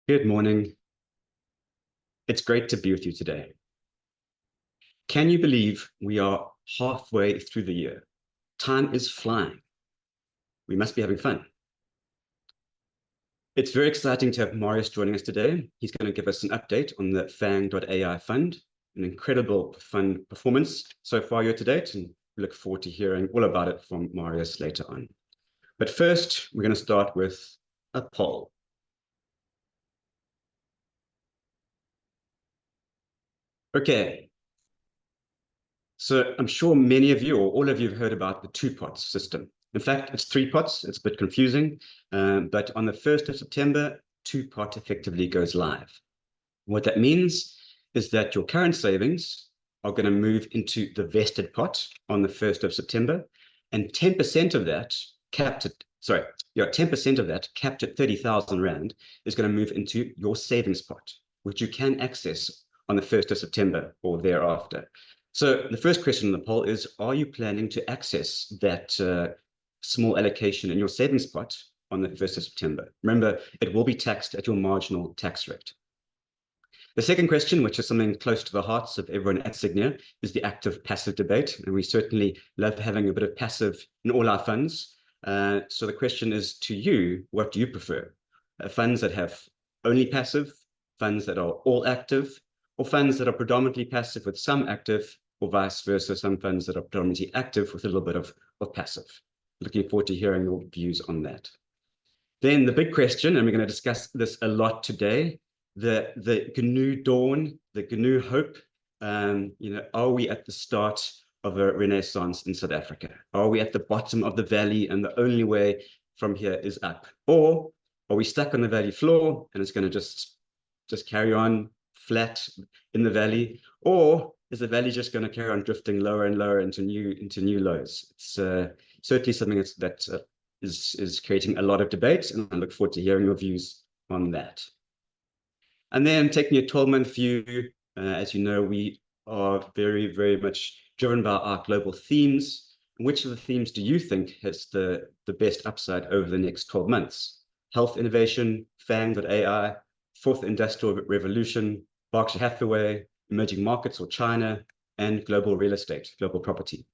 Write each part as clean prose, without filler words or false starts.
Good morning. It's great to be with you today. Can you believe we are halfway through the year? Time is flying. We must be having fun. It's very exciting to have Marius joining us today. He's going to give us an update on the FANG.AI Fund, an incredible fund performance so far year to date, and we look forward to hearing all about it from Marius later on. But first, we're going to start with a poll. Okay. So I'm sure many of you or all of you have heard about the two-pot system. In fact, it's three pots. It's a bit confusing, but on the 1st of September, two-pot effectively goes live. What that means is that your current savings are going to move into the vested pot on the 1st of September, and 10% of that capped at 30,000 Rand is going to move into your savings pot, which you can access on the 1st of September or thereafter. So the first question in the poll is, are you planning to access that small allocation in your savings pot on the 1st of September? Remember, it will be taxed at your marginal tax rate. The second question, which is something close to the hearts of everyone at Sygnia, is the active-passive debate. And we certainly love having a bit of passive in all our funds. So the question is to you, what do you prefer? Funds that have only passive, funds that are all active, or funds that are predominantly passive with some active, or vice versa, some funds that are predominantly active with a little bit of passive. Looking forward to hearing your views on that. Then the big question, and we're going to discuss this a lot today, the GNU dawn, the GNU hope. Are we at the start of a renaissance in South Africa? Are we at the bottom of the valley and the only way from here is up? Or are we stuck on the valley floor and it's going to just carry on flat in the valley? Or is the valley just going to carry on drifting lower and lower into new lows? It's certainly something that is creating a lot of debate, and I look forward to hearing your views on that. And then taking a 12-month view, as you know, we are very, very much driven by our global themes. Which of the themes do you think has the best upside over the next 12 months? Health innovation, FANG.AI, fourth industrial revolution, Berkshire Hathaway, emerging markets or China, and global real estate, global property.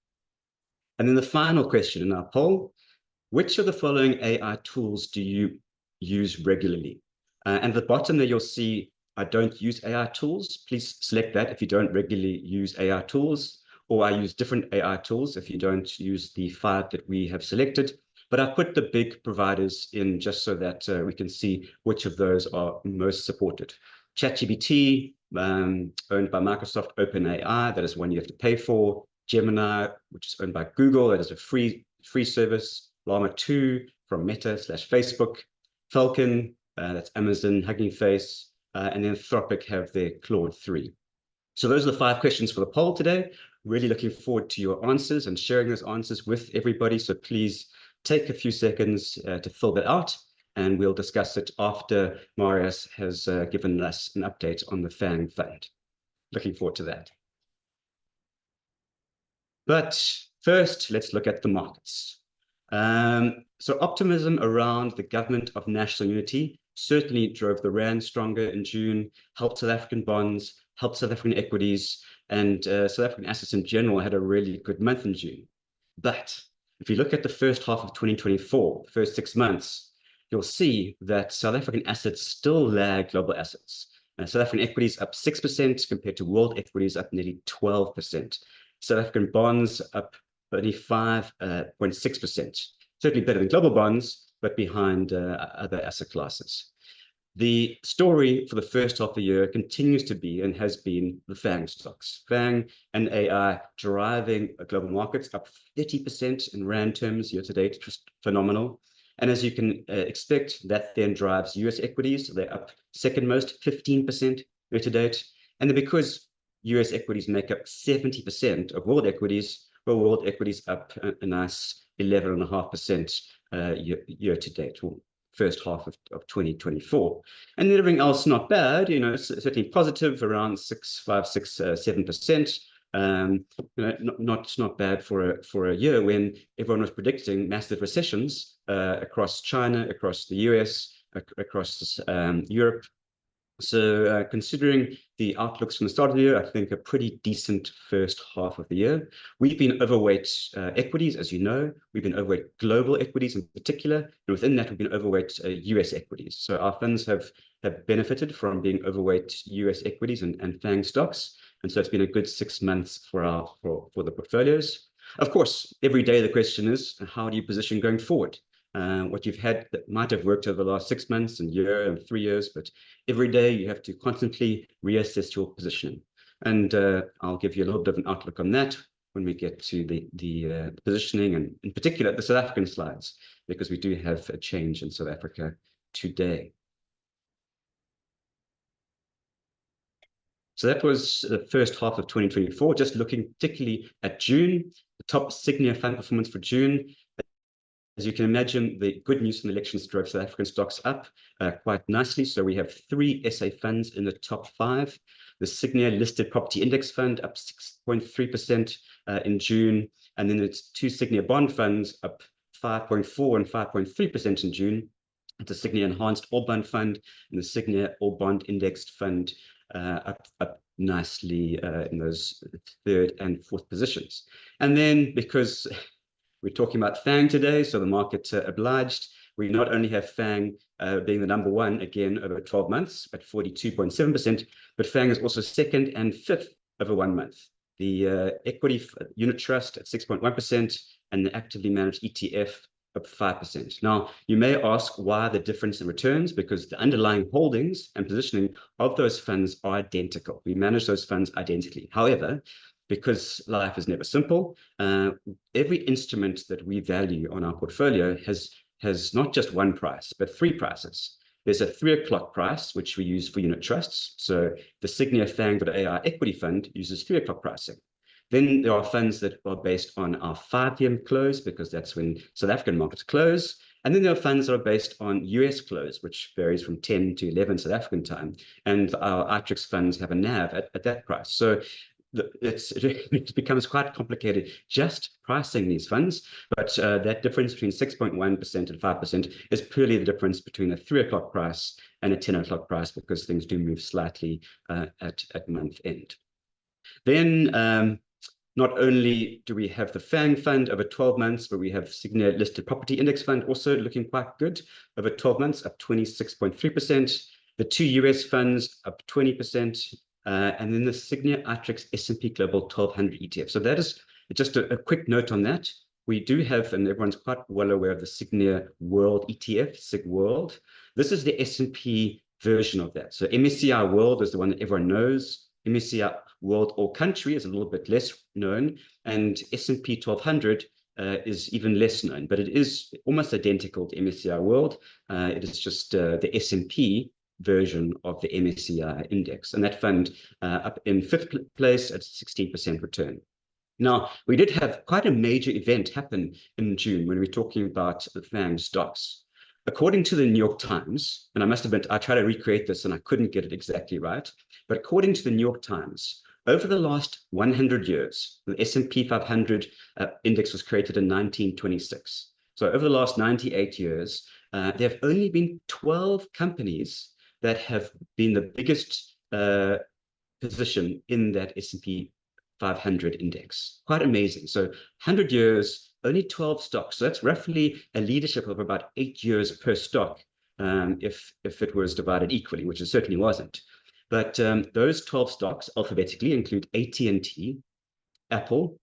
And then the final question in our poll, which of the following AI tools do you use regularly? And at the bottom there, you'll see, I don't use AI tools. Please select that if you don't regularly use AI tools, or I use different AI tools if you don't use the 5 that we have selected. But I've put the big providers in just so that we can see which of those are most supported. ChatGPT, owned by Microsoft, OpenAI, that is one you have to pay for. Gemini, which is owned by Google, that is a free service. Llama 2 from Meta/Facebook. Falcon, that's Amazon, Hugging Face, and then Anthropic have their Claude 3. So those are the 5 questions for the poll today. Really looking forward to your answers and sharing those answers with everybody. So please take a few seconds to fill that out, and we'll discuss it after Marius has given us an update on the FANG Fund. Looking forward to that. But first, let's look at the markets. So optimism around the government of national unity certainly drove the Rand stronger in June, helped South African bonds, helped South African equities, and South African assets in general had a really good month in June. But if you look at the first half of 2024, the first 6 months, you'll see that South African assets still lag global assets. South African equities up 6% compared to world equities up nearly 12%. South African bonds up only 5.6%. Certainly better than global bonds, but behind other asset classes. The story for the first half of the year continues to be and has been the FANG stocks. FANG and AI driving global markets up 30% in Rand terms year to date, just phenomenal. And as you can expect, that then drives US equities. They're up second most, 15% year to date. And then because US equities make up 70% of world equities, well, world equities up a nice 11.5% year to date, or first half of 2024. And everything else not bad, certainly positive, around 7%. Not bad for a year when everyone was predicting massive recessions across China, across the US, across Europe, So considering the outlooks from the start of the year, I think a pretty decent first half of the year. We've been overweight equities, as you know. We've been overweight global equities in particular. And within that, we've been overweight US equities. So our funds have benefited from being overweight US equities and FANG stocks. And so it's been a good 6 months for the portfolios. Of course, every day the question is, how do you position going forward? What you've had that might have worked over the last 6 months and year and 3 years, but every day you have to constantly reassess your positioning. And I'll give you a little bit of an outlook on that when we get to the positioning, and in particular the South African slides, because we do have a change in South Africa today. So that was the first half of 2024. Just looking particularly at June, the top Sygnia fund performance for June. As you can imagine, the good news from the elections drove South African stocks up quite nicely. So we have 3 SA funds in the top 5. The Sygnia Listed Property Index Fund up 6.3% in June. And then it's 2 Sygnia bond funds up 5.4% and 5.3% in June. It's a Sygnia Enhanced All Bond Fund and the Sygnia All Bond Indexed Fund up nicely in those 3rd and 4th positions. And then because we're talking about FANG today, so the market obliged. We not only have FANG being the number 1 again over 12 months at 42.7%, but FANG is also 2nd and 5th over 1 month. The equity unit trust at 6.1% and the actively managed ETF up 5%. Now, you may ask why the difference in returns, because the underlying holdings and positioning of those funds are identical. We manage those funds identically. However, because life is never simple, every instrument that we value on our portfolio has not just one price, but 3 prices. There's a 3 o'clock price, which we use for unit trusts. So the Sygnia FANG.AI Equity Fund uses 3 o'clock pricing. Then there are funds that are based on our 5 p.m. close, because that's when South African markets close. And then there are funds that are based on US close, which varies from 10 to 11 South African time. And our ITRIX funds have a NAV at that price. So it becomes quite complicated just pricing these funds, but that difference between 6.1% and 5% is purely the difference between a 3 o'clock price and a 10 o'clock price, because things do move slightly at month end. Then not only do we have the FANG fund over 12 months, but we have Sygnia Listed Property Index Fund also looking quite good over 12 months, up 26.3%. The 2 US funds up 20%. And then the Sygnia ITRIX S&P Global 1200 ETF. So that is just a quick note on that. We do have, and everyone's quite well aware of the Sygnia World ETF, SIG World. This is the S&P version of that. So MSCI World is the one that everyone knows. MSCI World All Country is a little bit less known, and S&P 1200 is even less known, but it is almost identical to MSCI World. It is just the S&P version of the MSCI index, and that fund up in 5th place at 16% return. Now, we did have quite a major event happen in June when we were talking about the FANG stocks. According to the New York Times, and I tried to recreate this and I couldn't get it exactly right, but according to the New York Times, over the last 100 years, the S&P 500 index was created in 1926. So over the last 98 years, there have only been 12 companies that have been the biggest position in that S&P 500 index. Quite amazing. So 100 years, only 12 stocks. So that's roughly a leadership of about 8 years per stock, if it was divided equally, which it certainly wasn't. But those 12 stocks alphabetically include AT&T, Apple,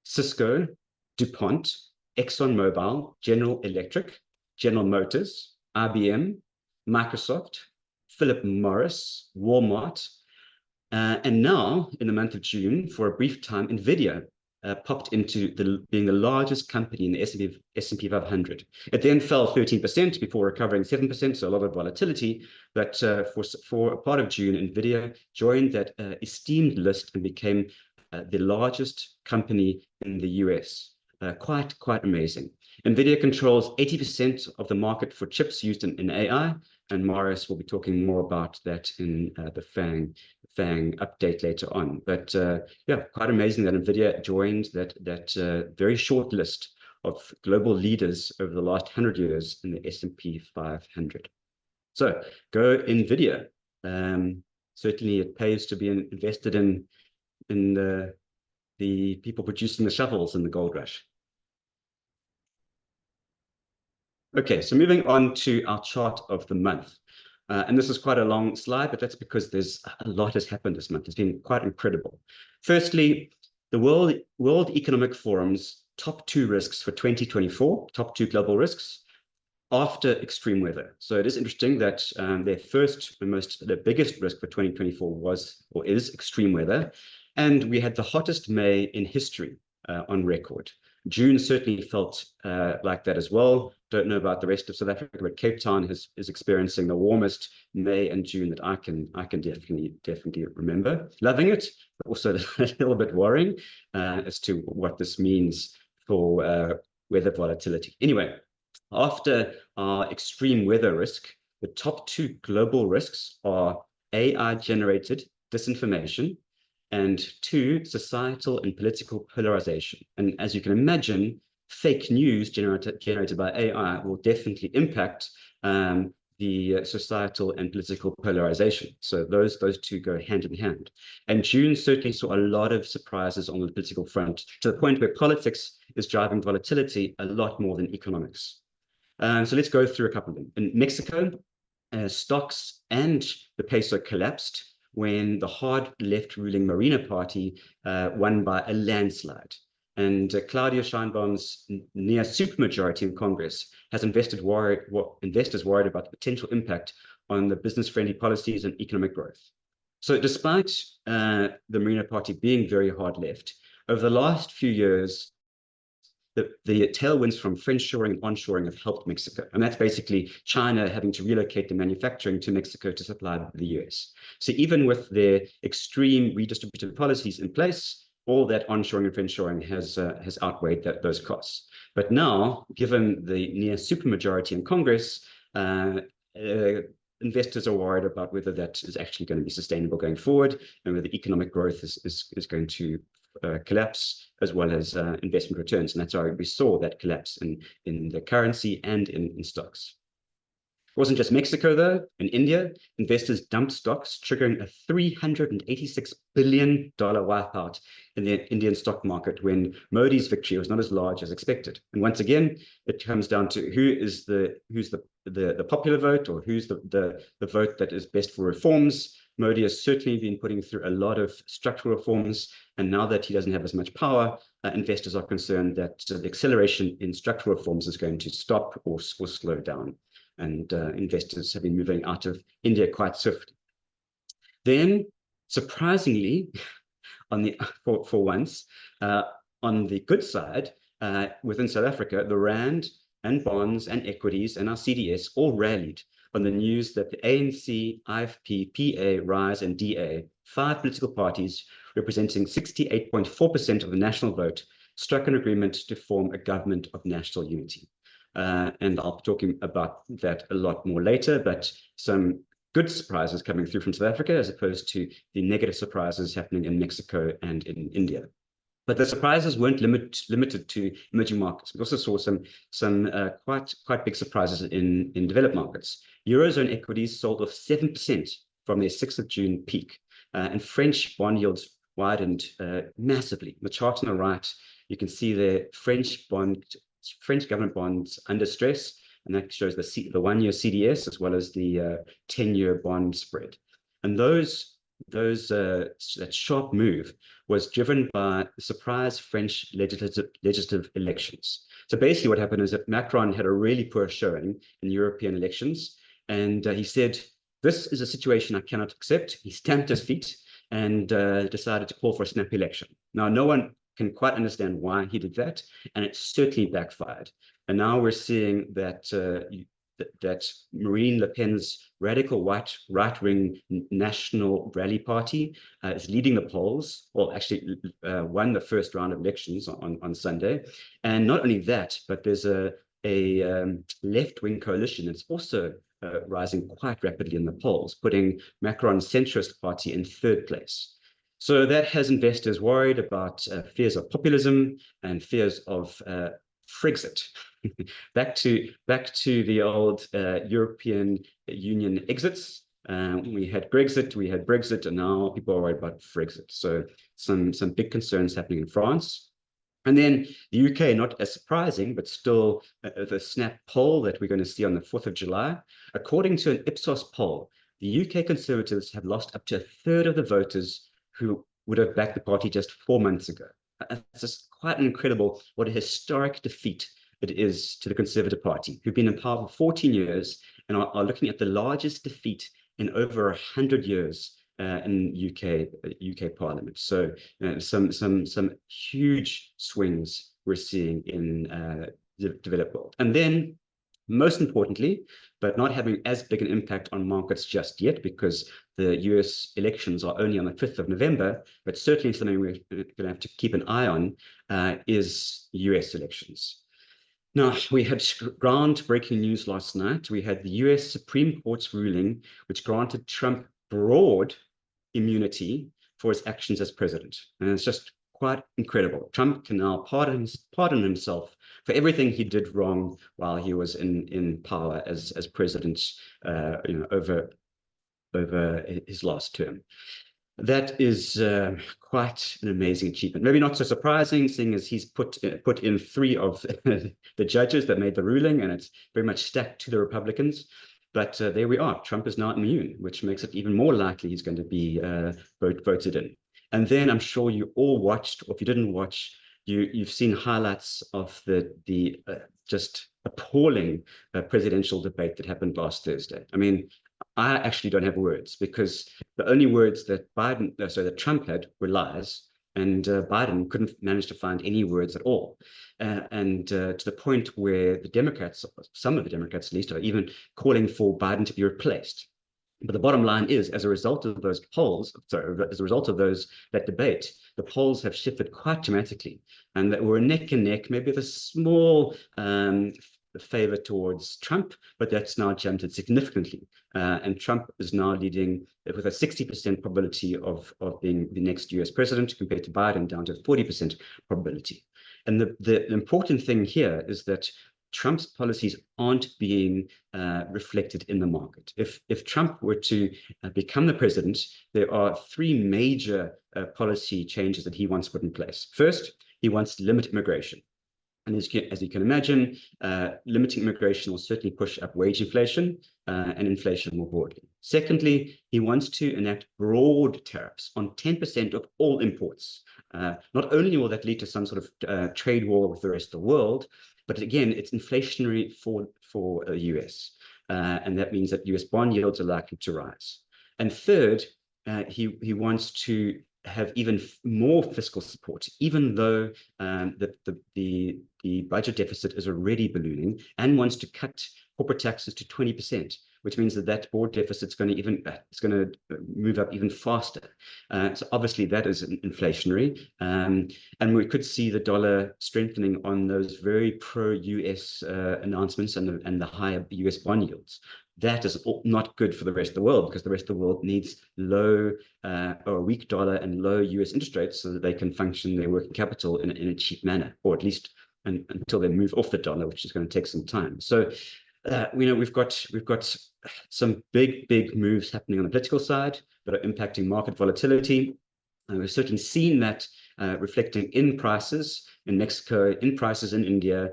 Cisco, DuPont, ExxonMobil, General Electric, General Motors, IBM, Microsoft, Philip Morris, Walmart, and now in the month of June, for a brief time, NVIDIA popped into being the largest company in the S&P 500. It then fell 13% before recovering 7%, so a lot of volatility. But for a part of June, NVIDIA joined that esteemed list and became the largest company in the US. Quite amazing. NVIDIA controls 80% of the market for chips used in AI, and Marius will be talking more about that in the FANG update later on. But yeah, quite amazing that NVIDIA joined that very short list of global leaders over the last 100 years in the S&P 500. So go NVIDIA. Certainly, it pays to be invested in the people producing the shovels in the gold rush. Okay, so moving on to our chart of the month. And this is quite a long slide, but that's because there's a lot has happened this month. It's been quite incredible. Firstly, the World Economic Forum's top 2 risks for 2024, top 2 global risks, after extreme weather. So it is interesting that their first and the biggest risk for 2024 was or is extreme weather. And we had the hottest May in history on record. June certainly felt like that as well. Don't know about the rest of South Africa, but Cape Town is experiencing the warmest May and June that I can definitely remember. Loving it, but also a little bit worrying as to what this means for weather volatility. Anyway, after our extreme weather risk, the top 2 global risks are AI-generated disinformation and 2, societal and political polarization. And as you can imagine, fake news generated by AI will definitely impact the societal and political polarization. So those 2 go hand in hand. And June certainly saw a lot of surprises on the political front, to the point where politics is driving volatility a lot more than economics. So let's go through a couple of them. In Mexico, stocks and the peso collapsed when the hard left ruling Morena party won by a landslide. And Claudia Sheinbaum's near supermajority in Congress has investors worried about the potential impact on the business-friendly policies and economic growth. So despite the Morena party being very hard left, over the last few years, the tailwinds from friendshoring and onshoring have helped Mexico. And that's basically China having to relocate the manufacturing to Mexico to supply the US. So even with their extreme redistributive policies in place, all that onshoring and friendshoring has outweighed those costs. But now, given the near supermajority in Congress, investors are worried about whether that is actually going to be sustainable going forward, and whether economic growth is going to collapse, as well as investment returns. And that's why we saw that collapse in the currency and in stocks. It wasn't just Mexico, though. In India, investors dumped stocks, triggering a $386 billion wipeout in the Indian stock market when Modi's victory was not as large as expected. And once again, it comes down to who's the popular vote, or who's the vote that is best for reforms. Modi has certainly been putting through a lot of structural reforms, and now that he doesn't have as much power, investors are concerned that the acceleration in structural reforms is going to stop or slow down. And investors have been moving out of India quite swiftly. Then, surprisingly, for once, on the good side, within South Africa, the rand and bonds and equities and our CDS all rallied on the news that the ANC, IFP, PA, RISE, and DA, 5 political parties representing 68.4% of the national vote, struck an agreement to form a government of national unity. And I'll be talking about that a lot more later, but some good surprises coming through from South Africa, as opposed to the negative surprises happening in Mexico and in India. But the surprises weren't limited to emerging markets. We also saw some quite big surprises in developed markets. Eurozone equities sold off 7% from their 6th of June peak, and French bond yields widened massively. The chart on the right, you can see the French government bonds under stress, and that shows the 1-year CDS as well as the 10-year bond spread. And that sharp move was driven by the surprise French legislative elections. So basically what happened is that Macron had a really poor showing in European elections, and he said, "This is a situation I cannot accept." He stamped his feet and decided to call for a snap election. Now, no one can quite understand why he did that, and it certainly backfired. And now we're seeing that Marine Le Pen's radical right-wing National Rally Party is leading the polls, well, actually won the first round of elections on Sunday. And not only that, but there's a left-wing coalition that's also rising quite rapidly in the polls, putting Macron's centrist party in 3rd place. So that has investors worried about fears of populism and fears of Frexit. back to the old European Union exits. We had Grexit, we had Brexit, and now people are worried about Frexit. So some big concerns happening in France. And then the UK, not as surprising, but still the snap poll that we're going to see on the 4th of July. According to an Ipsos poll, the UK Conservatives have lost up to a third of the voters who would have backed the party just 4 months ago. It's just quite incredible what a historic defeat it is to the Conservative Party, who've been in power for 14 years and are looking at the largest defeat in over 100 years in UK Parliament. So some huge swings we're seeing in the developed world. And then, most importantly, but not having as big an impact on markets just yet, because the US elections are only on the 5th of November, but certainly something we're going to have to keep an eye on is US elections. Now, we had groundbreaking news last night. We had the US Supreme Court's ruling, which granted Trump broad immunity for his actions as president. And it's just quite incredible. Trump can now pardon himself for everything he did wrong while he was in power as president, over his last term. That is quite an amazing achievement. Maybe not so surprising, seeing as he's put in 3 of the judges that made the ruling, and it's very much stacked to the Republicans. But there we are. Trump is now immune, which makes it even more likely he's going to be voted in. And then I'm sure you all watched, or if you didn't watch, you've seen highlights of the just appalling presidential debate that happened last Thursday. I mean, I actually don't have words, because the only words that Trump had were lies, and Biden couldn't manage to find any words at all. To the point where the Democrats, some of the Democrats at least, are even calling for Biden to be replaced. But the bottom line is, as a result of those polls, as a result of that debate, the polls have shifted quite dramatically, and that we're neck and neck, maybe with a small favor towards Trump, but that's now jumped significantly. And Trump is now leading with a 60% probability of being the next US president, compared to Biden down to 40% probability. And the important thing here is that Trump's policies aren't being reflected in the market. If Trump were to become the president, there are 3 major policy changes that he wants put in place. First, he wants to limit immigration. And as you can imagine, limiting immigration will certainly push up wage inflation and inflation more broadly. Secondly, he wants to enact broad tariffs on 10% of all imports. Not only will that lead to some sort of trade war with the rest of the world, but again, it's inflationary for the US. And that means that US bond yields are likely to rise. And third, he wants to have even more fiscal support, even though the budget deficit is already ballooning, and wants to cut corporate taxes to 20%, which means that board deficit is going to move up even faster. So obviously that is inflationary, and we could see the dollar strengthening on those very pro-US announcements and the higher US bond yields. That is not good for the rest of the world, because the rest of the world needs low or a weak dollar and low US interest rates so that they can function their working capital in a cheap manner, or at least until they move off the dollar, which is going to take some time. So we've got some big moves happening on the political side that are impacting market volatility. We've certainly seen that reflecting in prices in Mexico, in prices in India.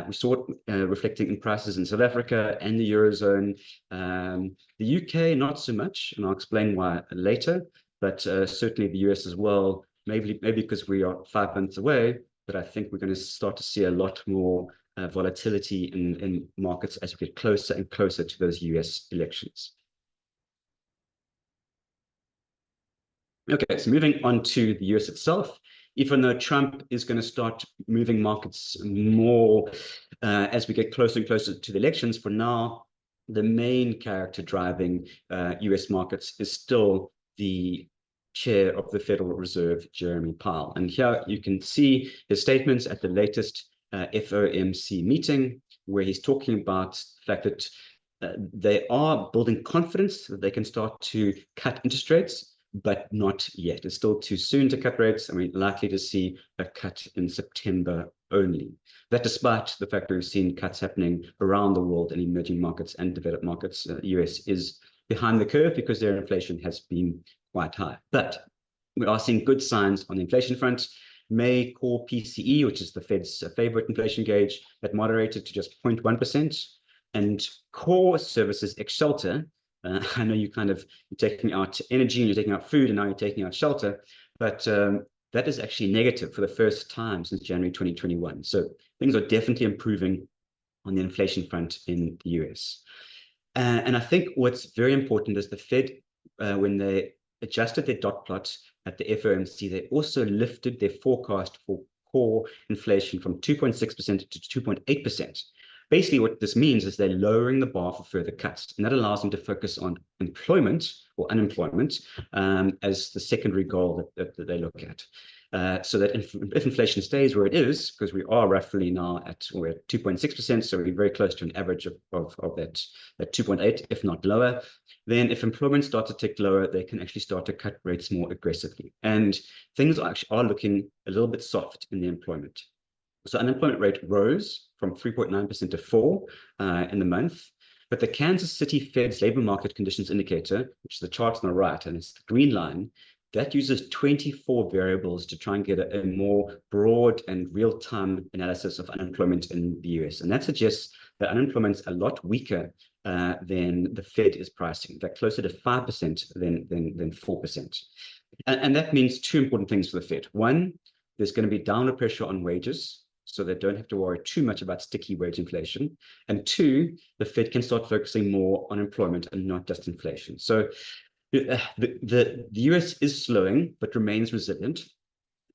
We saw it reflecting in prices in South Africa and the Eurozone. The UK, not so much, and I'll explain why later, but certainly the US as well, maybe because we are 5 months away, but I think we're going to start to see a lot more volatility in markets as we get closer and closer to those US elections. Okay, so moving on to the US itself, even though Trump is going to start moving markets more as we get closer and closer to the elections, for now, the main character driving US markets is still the chair of the Federal Reserve, Jeremy Powell. And here you can see his statements at the latest FOMC meeting, where he's talking about the fact that they are building confidence that they can start to cut interest rates, but not yet. It's still too soon to cut rates, and we're likely to see a cut in September only. That despite the fact that we've seen cuts happening around the world in emerging markets and developed markets, the US is behind the curve because their inflation has been quite high. But we are seeing good signs on the inflation front. May core PCE, which is the Fed's favorite inflation gauge, that moderated to just 0.1%. And core services ex shelter, I know you're taking out energy and you're taking out food and now you're taking out shelter, but that is actually negative for the first time since January 2021. So things are definitely improving on the inflation front in the US. And I think what's very important is the Fed, when they adjusted their dot plot at the FOMC, they also lifted their forecast for core inflation from 2.6% to 2.8%. Basically, what this means is they're lowering the bar for further cuts, and that allows them to focus on employment or unemployment as the secondary goal that they look at. So that if inflation stays where it is, because we are roughly now we're at 2.6%, so we're very close to an average of that 2.8, if not lower, then if employment starts to tick lower, they can actually start to cut rates more aggressively. And things are looking a little bit soft in the employment. So unemployment rate rose from 3.9% to 4% in the month. But the Kansas City Fed's labor market conditions indicator, which is the chart on the right, and it's the green line, that uses 24 variables to try and get a more broad and real-time analysis of unemployment in the US. And that suggests that unemployment is a lot weaker than the Fed is pricing. They're closer to 5% than 4%. And that means two important things for the Fed. One, there's going to be downward pressure on wages, so they don't have to worry too much about sticky wage inflation. And two, the Fed can start focusing more on employment and not just inflation. So the US is slowing, but remains resilient.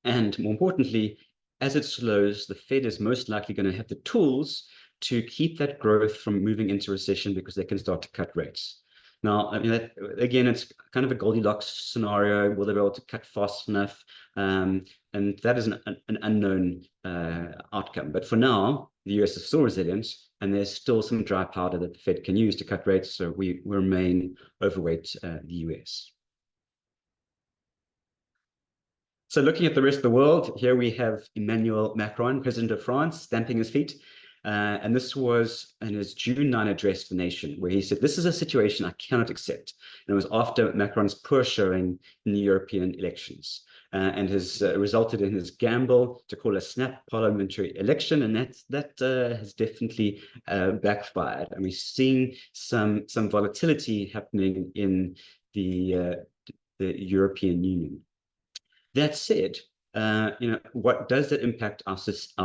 And more importantly, as it slows, the Fed is most likely going to have the tools to keep that growth from moving into recession because they can start to cut rates. Now, I mean, again, it's kind of a Goldilocks scenario. Will they be able to cut fast enough? And that is an unknown outcome. But for now, the US is still resilient, and there's still some dry powder that the Fed can use to cut rates. So we remain overweight the US. So looking at the rest of the world, here we have Emmanuel Macron, president of France, stamping his feet. And this was in his June 9 address to the nation, where he said, "This is a situation I cannot accept." And it was after Macron's poor showing in the European elections, and has resulted in his gamble to call a snap parliamentary election. And that has definitely backfired. And we're seeing some volatility happening in the European Union. That said, what does that impact our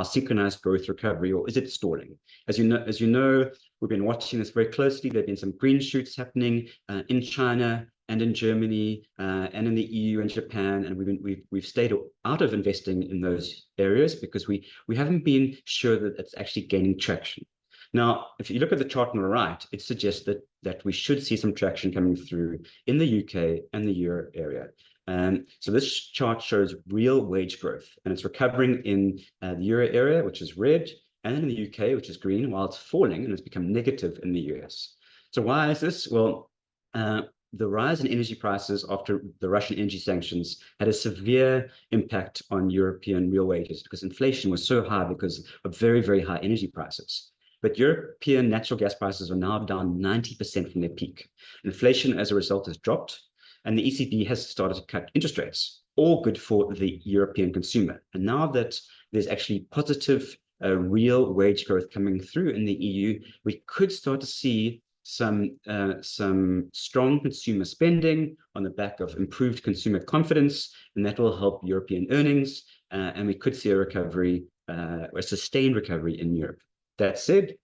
synchronized growth recovery, or is it stalling? As you know, we've been watching this very closely. There've been some green shoots happening in China and in Germany and in the EU and Japan, and we've stayed out of investing in those areas because we haven't been sure that it's actually gaining traction. Now, if you look at the chart on the right, it suggests that we should see some traction coming through in the UK and the Euro area. So this chart shows real wage growth, and it's recovering in the Euro area, which is red, and in the UK, which is green, while it's falling and it's become negative in the US. So why is this? Well, the rise in energy prices after the Russian energy sanctions had a severe impact on European real wages because inflation was so high because of very, very high energy prices. But European natural gas prices are now down 90% from their peak. Inflation as a result has dropped, and the ECB has started to cut interest rates, all good for the European consumer. And now that there's actually positive real wage growth coming through in the EU, we could start to see some strong consumer spending on the back of improved consumer confidence, and that will help European earnings, and we could see a recovery, a sustained recovery in Europe. That said,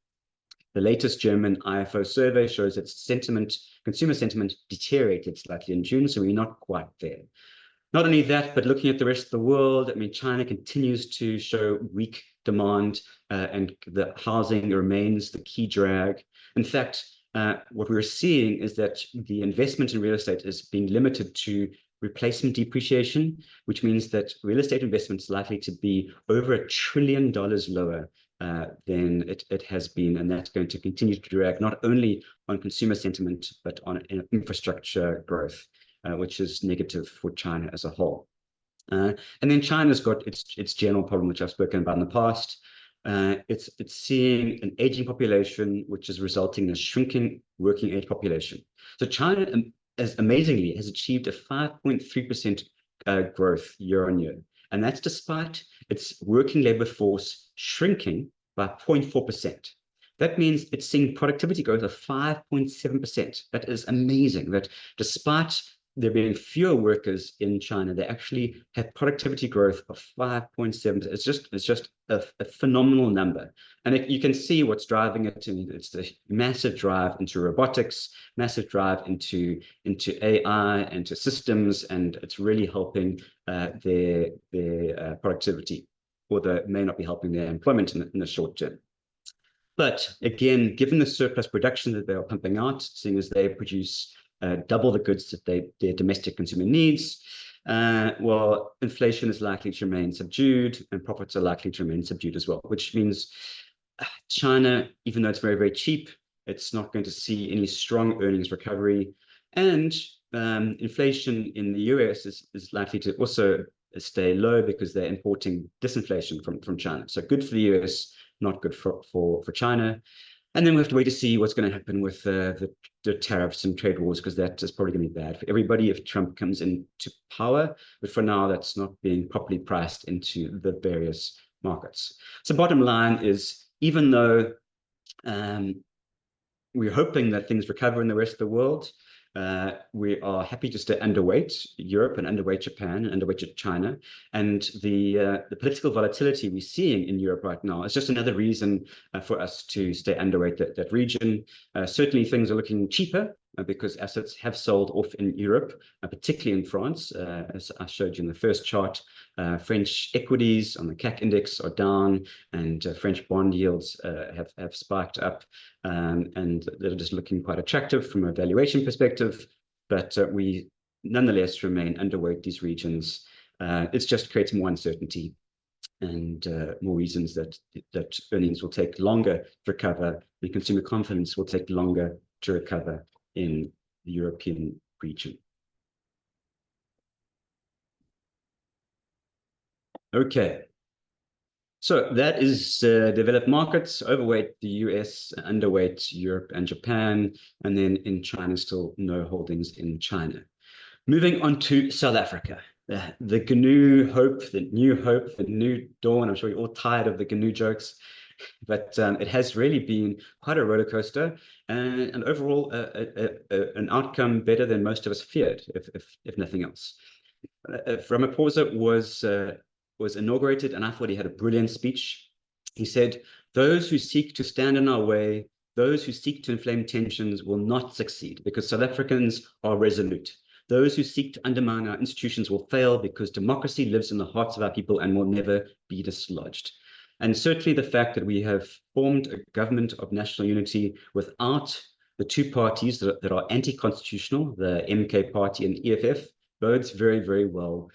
the latest German IFO survey shows that consumer sentiment deteriorated slightly in June, so we're not quite there. Not only that, but looking at the rest of the world, I mean, China continues to show weak demand, and the housing remains the key drag. In fact, what we're seeing is that the investment in real estate is being limited to replacement depreciation, which means that real estate investment is likely to be over $1 trillion lower than it has been, and that's going to continue to drag not only on consumer sentiment, but on infrastructure growth, which is negative for China as a whole. And then China's got its general problem, which I've spoken about in the past. It's seeing an aging population, which is resulting in a shrinking working age population. So China, as amazingly, has achieved a 5.3% growth year on year. And that's despite its working labor force shrinking by 0.4%. That means it's seeing productivity growth of 5.7%. That is amazing, that despite there being fewer workers in China, they actually have productivity growth of 5.7%. It's just a phenomenal number. And you can see what's driving it. It's the massive drive into robotics, massive drive into AI, into systems, and it's really helping their productivity, although it may not be helping their employment in the short term. But again, given the surplus production that they are pumping out, seeing as they produce double the goods that their domestic consumer needs, well, inflation is likely to remain subdued and profits are likely to remain subdued as well, which means China, even though it's very, very cheap, it's not going to see any strong earnings recovery. And inflation in the US is likely to also stay low because they're importing disinflation from China. So good for the US, not good for China. And then we have to wait to see what's going to happen with the tariffs and trade wars, because that is probably going to be bad for everybody if Trump comes into power. But for now, that's not being properly priced into the various markets. So bottom line is, even though we're hoping that things recover in the rest of the world, we are happy to stay underweight Europe and underweight Japan and underweight China. And the political volatility we're seeing in Europe right now is just another reason for us to stay underweight that region. Certainly things are looking cheaper because assets have sold off in Europe, particularly in France. As I showed you in the first chart, French equities on the CAC index are down, and French bond yields have spiked up, and they're just looking quite attractive from a valuation perspective. But we nonetheless remain underweight these regions. It just creates more uncertainty and more reasons that earnings will take longer to recover, and consumer confidence will take longer to recover in the European region. Okay, so that is developed markets, overweight the US, underweight Europe and Japan, and then in China, still no holdings in China. Moving on to South Africa. The GNU hope, the new dawn. I'm sure you're all tired of the GNU jokes, but it has really been quite a roller coaster, and overall an outcome better than most of us feared, if nothing else. Ramaphosa was inaugurated, and I thought he had a brilliant speech. He said, "Those who seek to stand in our way, those who seek to inflame tensions will not succeed, because South Africans are resolute. Those who seek to undermine our institutions will fail, because democracy lives in the hearts of our people and will never be dislodged." And certainly the fact that we have formed a government of national unity without the two parties that are anti-constitutional, the MK party and EFF, bodes very, very well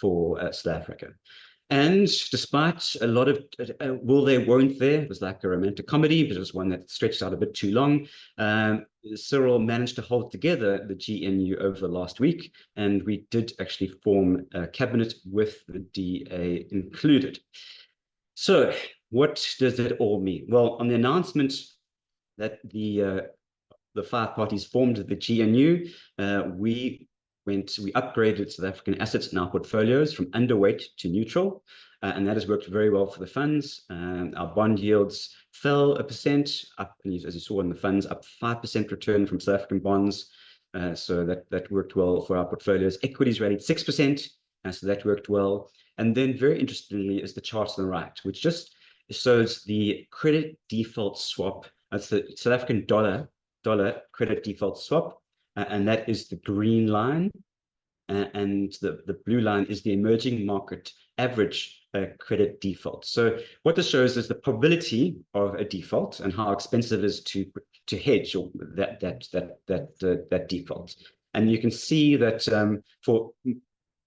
for South Africa. And despite a lot of will there, won't there, it was like a romantic comedy, but it was one that stretched out a bit too long. Cyril managed to hold together the GNU over the last week, and we did actually form a cabinet with the DA included. So what does it all mean? Well, on the announcement that the five parties formed the GNU, we upgraded South African assets in our portfolios from underweight to neutral, and that has worked very well for the funds. Our bond yields fell 1%, up, as you saw in the funds, up 5% return from South African bonds. So that worked well for our portfolios. Equities rallied 6%, so that worked well. And then very interestingly is the chart on the right, which just shows the credit default swap. That's the South African dollar credit default swap. And that is the green line. And the blue line is the emerging market average credit default. So what this shows is the probability of a default and how expensive it is to hedge or that default. And you can see that for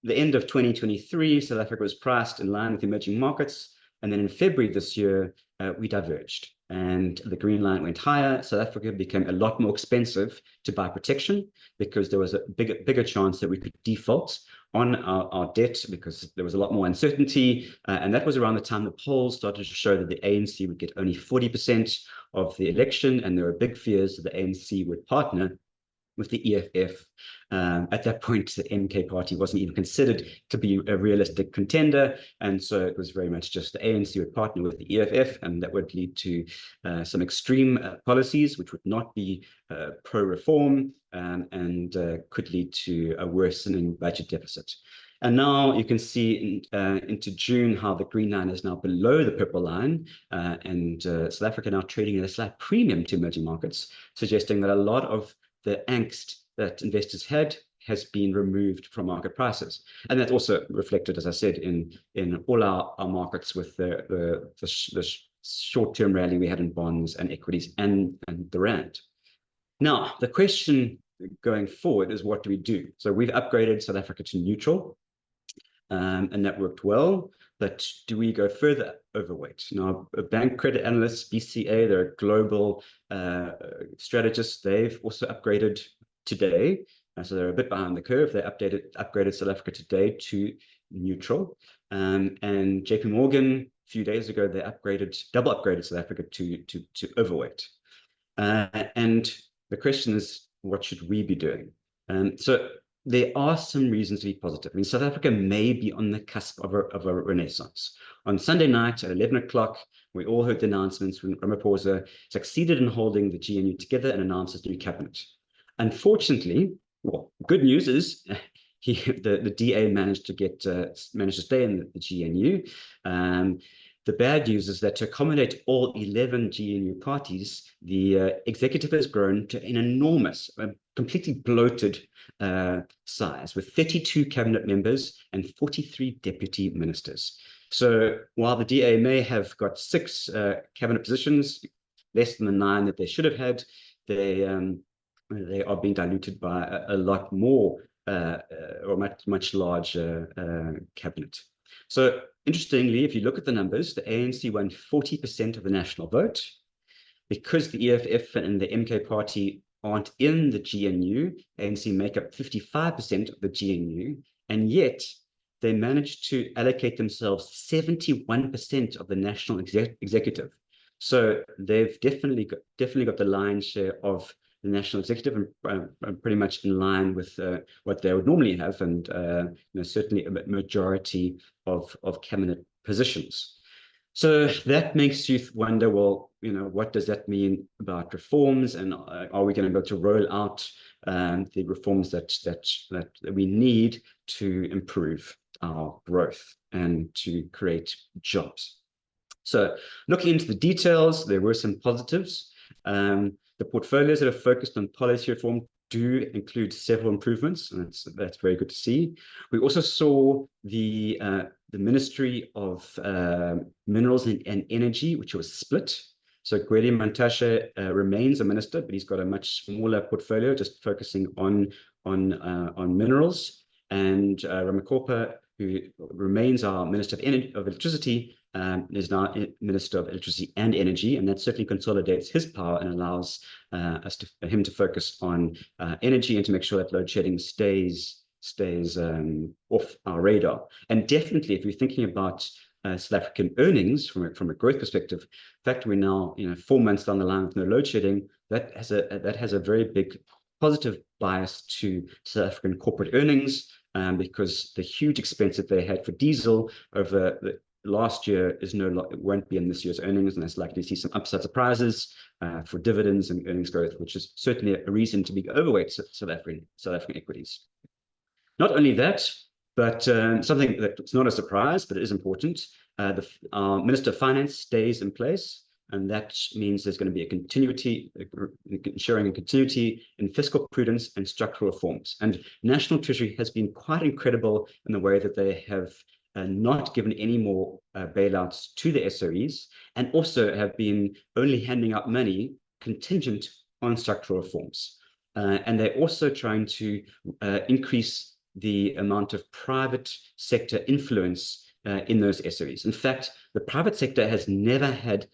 the end of 2023, South Africa was priced in line with emerging markets. And then in February this year, we diverged and the green line went higher. South Africa became a lot more expensive to buy protection because there was a bigger chance that we could default on our debt because there was a lot more uncertainty. And that was around the time the polls started to show that the ANC would get only 40% of the election. And there were big fears that the ANC would partner with the EFF. At that point, the MK party wasn't even considered to be a realistic contender. And so it was very much just the ANC would partner with the EFF, and that would lead to some extreme policies, which would not be pro-reform and could lead to a worsening budget deficit. And now you can see into June how the green line is now below the purple line, and South Africa now trading at a slight premium to emerging markets, suggesting that a lot of the angst that investors had has been removed from market prices. And that's also reflected, as I said, in all our markets with the short-term rally we had in bonds and equities and the rand. Now, the question going forward is, what do we do? So we've upgraded South Africa to neutral, and that worked well. But do we go further overweight? Now, bank credit analysts, BCA, they're global strategists, they've also upgraded today. So they're a bit behind the curve. They upgraded South Africa today to neutral. And JP Morgan, a few days ago, they double upgraded South Africa to overweight. And the question is, what should we be doing? So there are some reasons to be positive. I mean, South Africa may be on the cusp of a renaissance. On Sunday night at 11 o'clock, we all heard the announcements when Ramaphosa succeeded in holding the GNU together and announced his new cabinet. Unfortunately, well, good news is the DA managed to stay in the GNU. The bad news is that to accommodate all 11 GNU parties, the executive has grown to an enormous, completely bloated size, with 32 cabinet members and 43 deputy ministers. So while the DA may have got 6 cabinet positions, less than the 9 that they should have had, they are being diluted by a lot more or much larger cabinet. So interestingly, if you look at the numbers, the ANC won 40% of the national vote. Because the EFF and the MK party aren't in the GNU, ANC make up 55% of the GNU, and yet they managed to allocate themselves 71% of the national executive. So they've definitely got the lion's share of the national executive, and pretty much in line with what they would normally have, and certainly a majority of cabinet positions. So that makes you wonder, well, what does that mean about reforms, and are we going to be able to roll out the reforms that we need to improve our growth and to create jobs? So looking into the details, there were some positives. The portfolios that are focused on policy reform do include several improvements, and that's very good to see. We also saw the Ministry of Minerals and Energy, which was split. So Gwede Mantashe remains a minister, but he's got a much smaller portfolio, just focusing on minerals. And Ramakopa, who remains our Minister of Electricity, is now Minister of Electricity and Energy, and that certainly consolidates his power and allows him to focus on energy and to make sure that load shedding stays off our radar. And definitely, if you're thinking about South African earnings from a growth perspective, in fact, we're now 4 months down the line with no load shedding. That has a very big positive bias to South African corporate earnings, because the huge expense that they had for diesel over the last year won't be in this year's earnings, and that's likely to see some upside surprises for dividends and earnings growth, which is certainly a reason to be overweight South African equities. Not only that, but something that's not a surprise, but it is important. Our Minister of Finance stays in place, and that means there's going to be a continuity, ensuring a continuity in fiscal prudence and structural reforms. And National Treasury has been quite incredible in the way that they have not given any more bailouts to the SOEs, and also have been only handing out money contingent on structural reforms. And they're also trying to increase the amount of private sector influence in those SOEs. In fact, the private sector has never had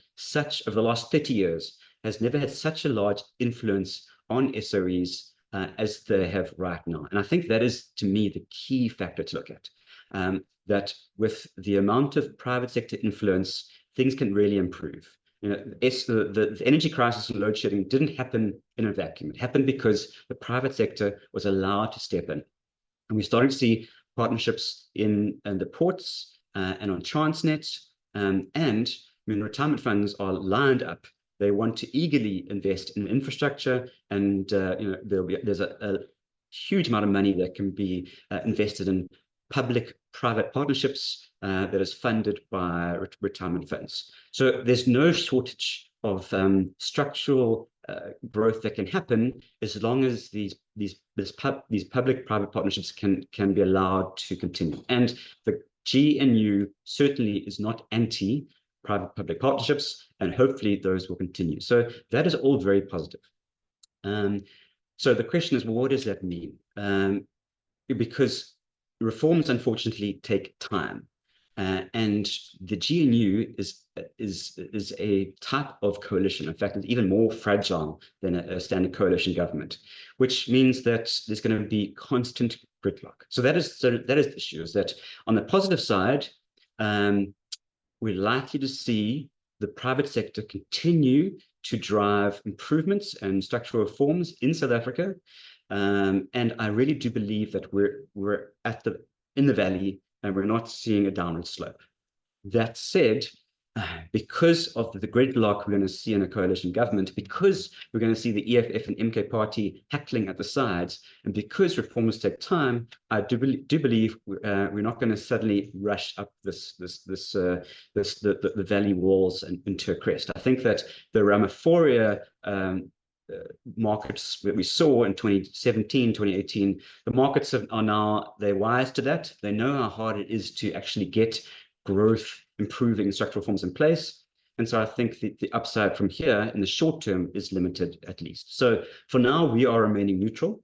over the last 30 years, has never had such a large influence on SOEs as they have right now. And I think that is, to me, the key factor to look at. That with the amount of private sector influence, things can really improve. You know, the energy crisis and load shedding didn't happen in a vacuum. It happened because the private sector was allowed to step in. And we're starting to see partnerships in the ports and on Transnet. And I mean, retirement funds are lined up. They want to eagerly invest in infrastructure, and you know, there's a huge amount of money that can be invested in public-private partnerships that is funded by retirement funds. So there's no shortage of structural growth that can happen as long as these public-private partnerships can be allowed to continue. And the GNU certainly is not anti private-public partnerships, and hopefully those will continue. So that is all very positive. So the question is, well, what does that mean? Because reforms, unfortunately, take time. And the GNU is a type of coalition. In fact, it's even more fragile than a standard coalition government, which means that there's going to be constant gridlock. So that is the issue, is that on the positive side, we're likely to see the private sector continue to drive improvements and structural reforms in South Africa. And I really do believe that we're in the valley and we're not seeing a downward slope. That said, because of the gridlock we're going to see in a coalition government, because we're going to see the EFF and MK party hackling at the sides, and because reforms take time, I do believe we're not going to suddenly rush up the valley walls and into a crest. I think that the Ramaphoria markets that we saw in 2017, 2018, the markets are now, they're wise to that. They know how hard it is to actually get growth, improving structural reforms in place. And so I think the upside from here in the short term is limited, at least. So for now, we are remaining neutral,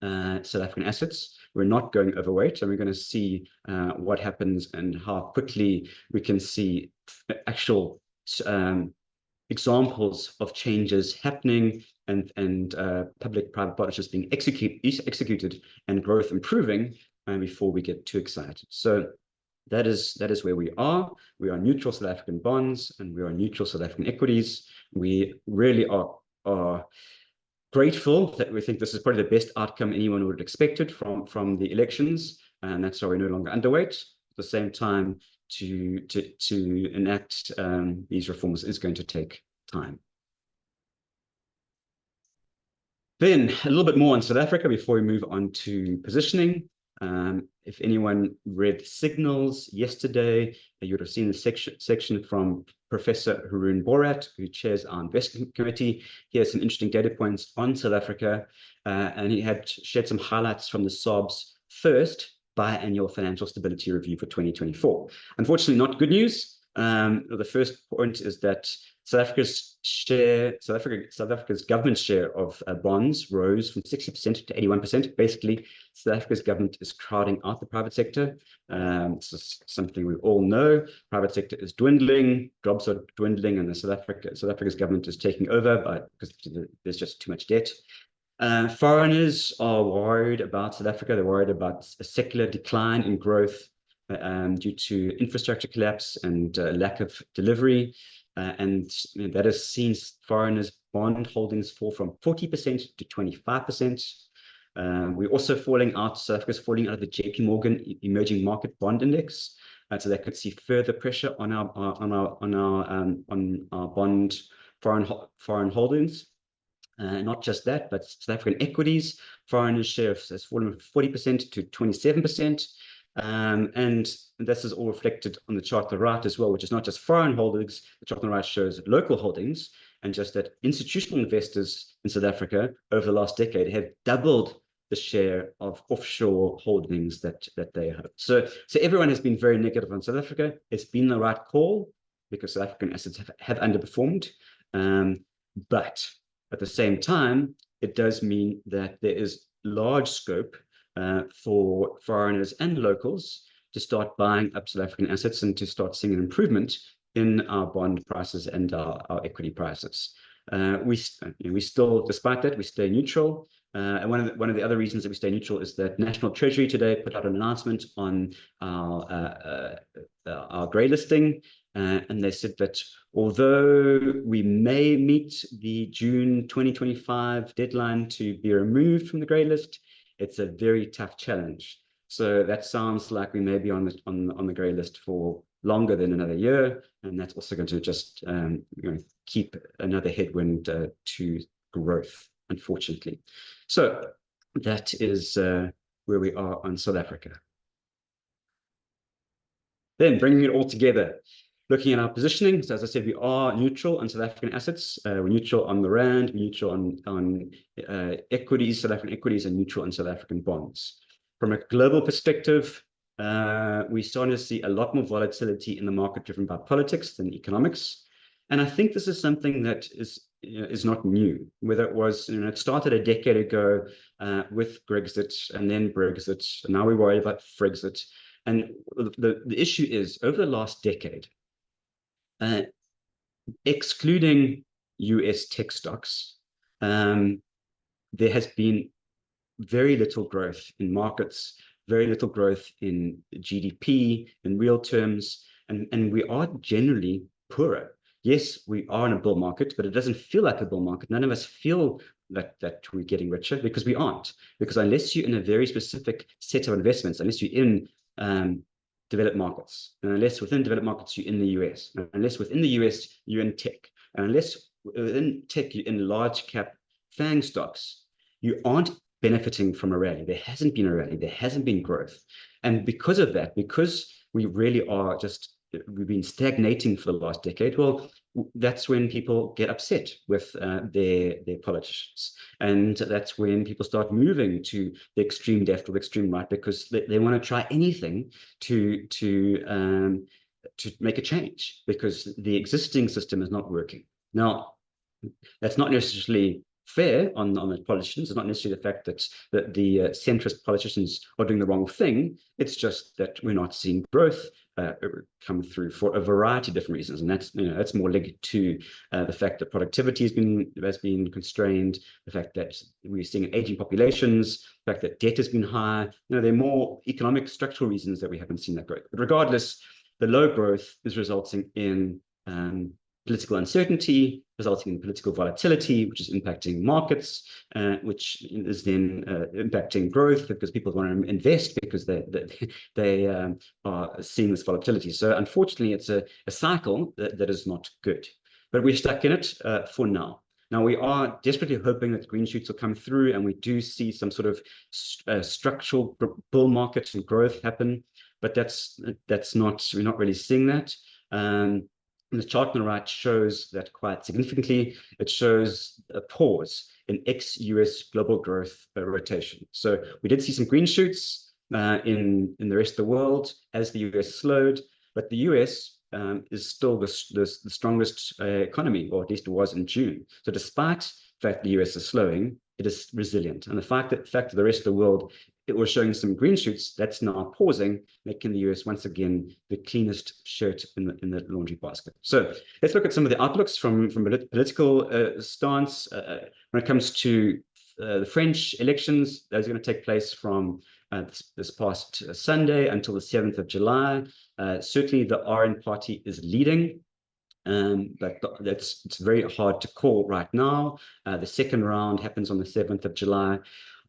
South African assets. We're not going overweight, and we're going to see what happens and how quickly we can see actual examples of changes happening and public-private partnerships being executed and growth improving before we get too excited. So that is where we are. We are neutral South African bonds, and we are neutral South African equities. We really are grateful that we think this is probably the best outcome anyone would have expected from the elections, and that's why we're no longer underweight. At the same time, to enact these reforms is going to take time. Then a little bit more on South Africa before we move on to positioning. If anyone read Signals yesterday, you would have seen the section from Professor Haroon Borat, who chairs our investment committee. He has some interesting data points on South Africa, and he had shared some highlights from the SARB's first biannual financial stability review for 2024. Unfortunately, not good news. The first point is that South Africa's government share of bonds rose from 60% to 81%. Basically, South Africa's government is crowding out the private sector. This is something we all know. Private sector is dwindling, jobs are dwindling, and South Africa's government is taking over because there's just too much debt. Foreigners are worried about South Africa. They're worried about a secular decline in growth due to infrastructure collapse and lack of delivery. And that has seen foreigners' bond holdings fall from 40% to 25%. We're also South Africa's falling out of the JP Morgan Emerging Market Bond Index. So that could see further pressure on our bond foreign holdings. Not just that, but South African equities, foreigners' share has fallen from 40% to 27%. And this is all reflected on the chart on the right as well, which is not just foreign holdings. The chart on the right shows local holdings, and just that institutional investors in South Africa over the last decade have doubled the share of offshore holdings that they have. So everyone has been very negative on South Africa. It's been the right call because South African assets have underperformed. But at the same time, it does mean that there is large scope for foreigners and locals to start buying up South African assets and to start seeing an improvement in our bond prices and our equity prices. We still, despite that, we stay neutral. And one of the other reasons that we stay neutral is that National Treasury today put out an announcement on our grey listing, and they said that although we may meet the June 2025 deadline to be removed from the grey list, it's a very tough challenge. So that sounds like we may be on the grey list for longer than another year, and that's also going to just keep another headwind to growth, unfortunately. So that is where we are on South Africa. Then bringing it all together, looking at our positioning. So as I said, we are neutral on South African assets. We're neutral on the rand, we're neutral on equities, South African equities, and neutral on South African bonds. From a global perspective, we're starting to see a lot more volatility in the market driven by politics than economics. And I think this is something that is not new, whether it was, it started a decade ago with Brexit and then Brexit, and now we're worried about Frexit. And the issue is, over the last decade, excluding US tech stocks, there has been very little growth in markets, very little growth in GDP in real terms, and we are generally poorer. Yes, we are in a bull market, but it doesn't feel like a bull market. None of us feel that we're getting richer, because we aren't. Because unless you're in a very specific set of investments, unless you're in developed markets, and unless within developed markets you're in the US, and unless within the US you're in tech, and unless within tech you're in large cap FANG stocks, you aren't benefiting from a rally. There hasn't been a rally. There hasn't been growth. And because of that, because we really are we've been stagnating for the last decade, well, that's when people get upset with their politicians. And that's when people start moving to the extreme left or the extreme right, because they want to try anything to make a change, because the existing system is not working. Now, that's not necessarily fair on the politicians. It's not necessarily the fact that the centrist politicians are doing the wrong thing. It's just that we're not seeing growth come through for a variety of different reasons, and that's more linked to the fact that productivity has been constrained, the fact that we're seeing aging populations, the fact that debt has been high. There are more economic structural reasons that we haven't seen that growth. But regardless, the low growth is resulting in political uncertainty, resulting in political volatility, which is impacting markets, which is then impacting growth, because people want to invest because they are seeing this volatility. So unfortunately, it's a cycle that is not good. But we're stuck in it for now. Now, we are desperately hoping that green shoots will come through, and we do see some sort of structural bull market and growth happen, but we're not really seeing that. And the chart on the right shows that quite significantly. It shows a pause in ex-US global growth rotation. So we did see some green shoots in the rest of the world as the US slowed, but the US is still the strongest economy, or at least it was in June. So despite the fact the US is slowing, it is resilient. And the fact that the rest of the world, it was showing some green shoots, that's now pausing, making the US once again the cleanest shirt in the laundry basket. So let's look at some of the outlooks from a political stance. When it comes to the French elections, those are going to take place from this past Sunday until the 7th of July. Certainly the RN party is leading. But it's very hard to call right now. The second round happens on the 7th of July.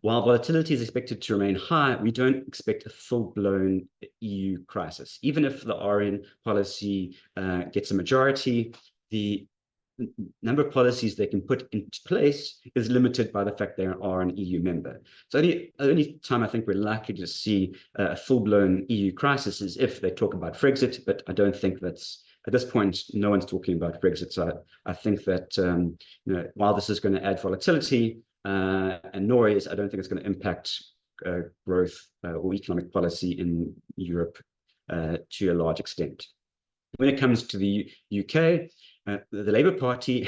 While volatility is expected to remain high, we don't expect a full-blown EU crisis. Even if the RN policy gets a majority, the number of policies they can put into place is limited by the fact they are an EU member. So the only time I think we're likely to see a full-blown EU crisis is if they talk about Frexit, but I don't think that's, at this point, no one's talking about Brexit. So I think that while this is going to add volatility and noise, I don't think it's going to impact growth or economic policy in Europe to a large extent. When it comes to the UK, the Labour Party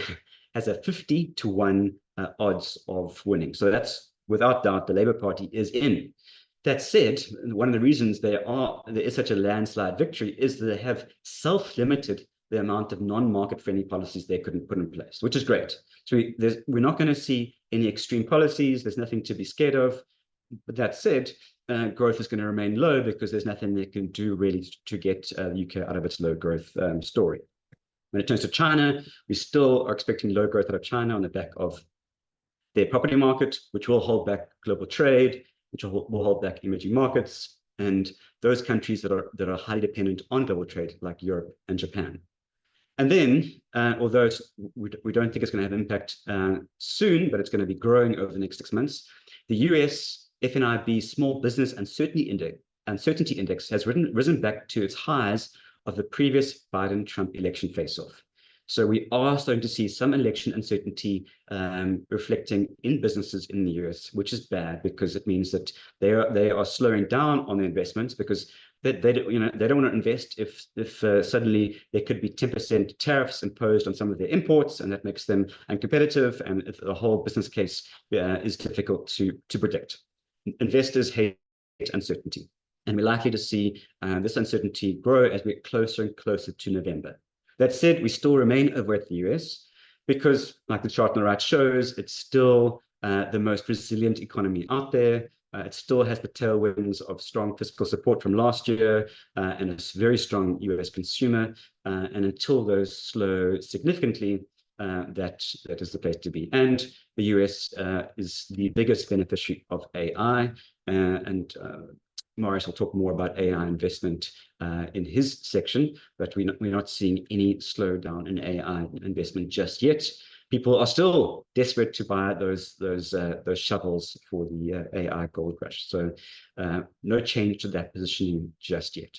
has a 50-to-1 odds of winning. So that's, without doubt, the Labour Party is in. That said, one of the reasons there is such a landslide victory is that they have self-limited the amount of non-market friendly policies they couldn't put in place, which is great. So we're not going to see any extreme policies. There's nothing to be scared of. But that said, growth is going to remain low because there's nothing they can do really to get the UK out of its low growth story. When it turns to China, we still are expecting low growth out of China on the back of their property market, which will hold back global trade, which will hold back emerging markets, and those countries that are highly dependent on global trade, like Europe and Japan. And then, although we don't think it's going to have impact soon, but it's going to be growing over the next 6 months, the US FNIB Small Business Uncertainty Index has risen back to its highs of the previous Biden-Trump election face-off. So we are starting to see some election uncertainty reflecting in businesses in the US, which is bad because it means that they are slowing down on their investments because they don't want to invest if suddenly there could be 10% tariffs imposed on some of their imports, and that makes them uncompetitive, and if the whole business case is difficult to predict. Investors hate uncertainty, and we're likely to see this uncertainty grow as we get closer and closer to November. That said, we still remain over at the US because, like the chart on the right shows, it's still the most resilient economy out there. It still has the tailwinds of strong fiscal support from last year and a very strong US consumer. And until those slow significantly, that is the place to be. And the US is the biggest beneficiary of AI. And Marius will talk more about AI investment in his section, but we're not seeing any slowdown in AI investment just yet. People are still desperate to buy those shovels for the AI gold rush. So no change to that positioning just yet.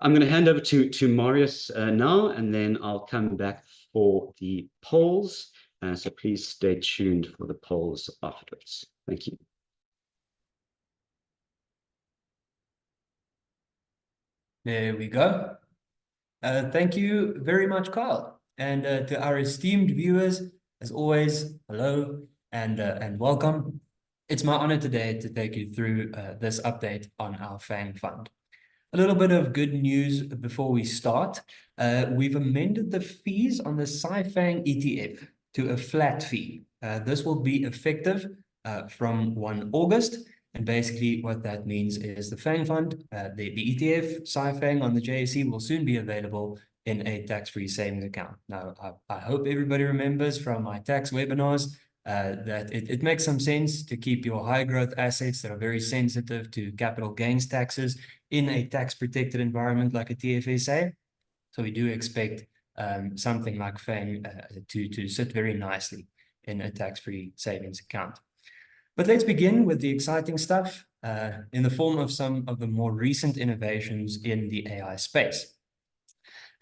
I'm going to hand over to Marius now, and then I'll come back for the polls. So please stay tuned for the polls afterwards. Thank you. There we go. Thank you very much, Kyle. And to our esteemed viewers, as always, hello and welcome. It's my honor today to take you through this update on our FANG fund. A little bit of good news before we start. We've amended the fees on the SyFang ETF to a flat fee. This will be effective from 1 August. And basically what that means is the FANG fund, the ETF, SyFang on the JSE will soon be available in a tax-free savings account. Now, I hope everybody remembers from my tax webinars that it makes some sense to keep your high growth assets that are very sensitive to capital gains taxes in a tax-protected environment like a TFSA. So we do expect something like FANG to sit very nicely in a tax-free savings account. But let's begin with the exciting stuff in the form of some of the more recent innovations in the AI space.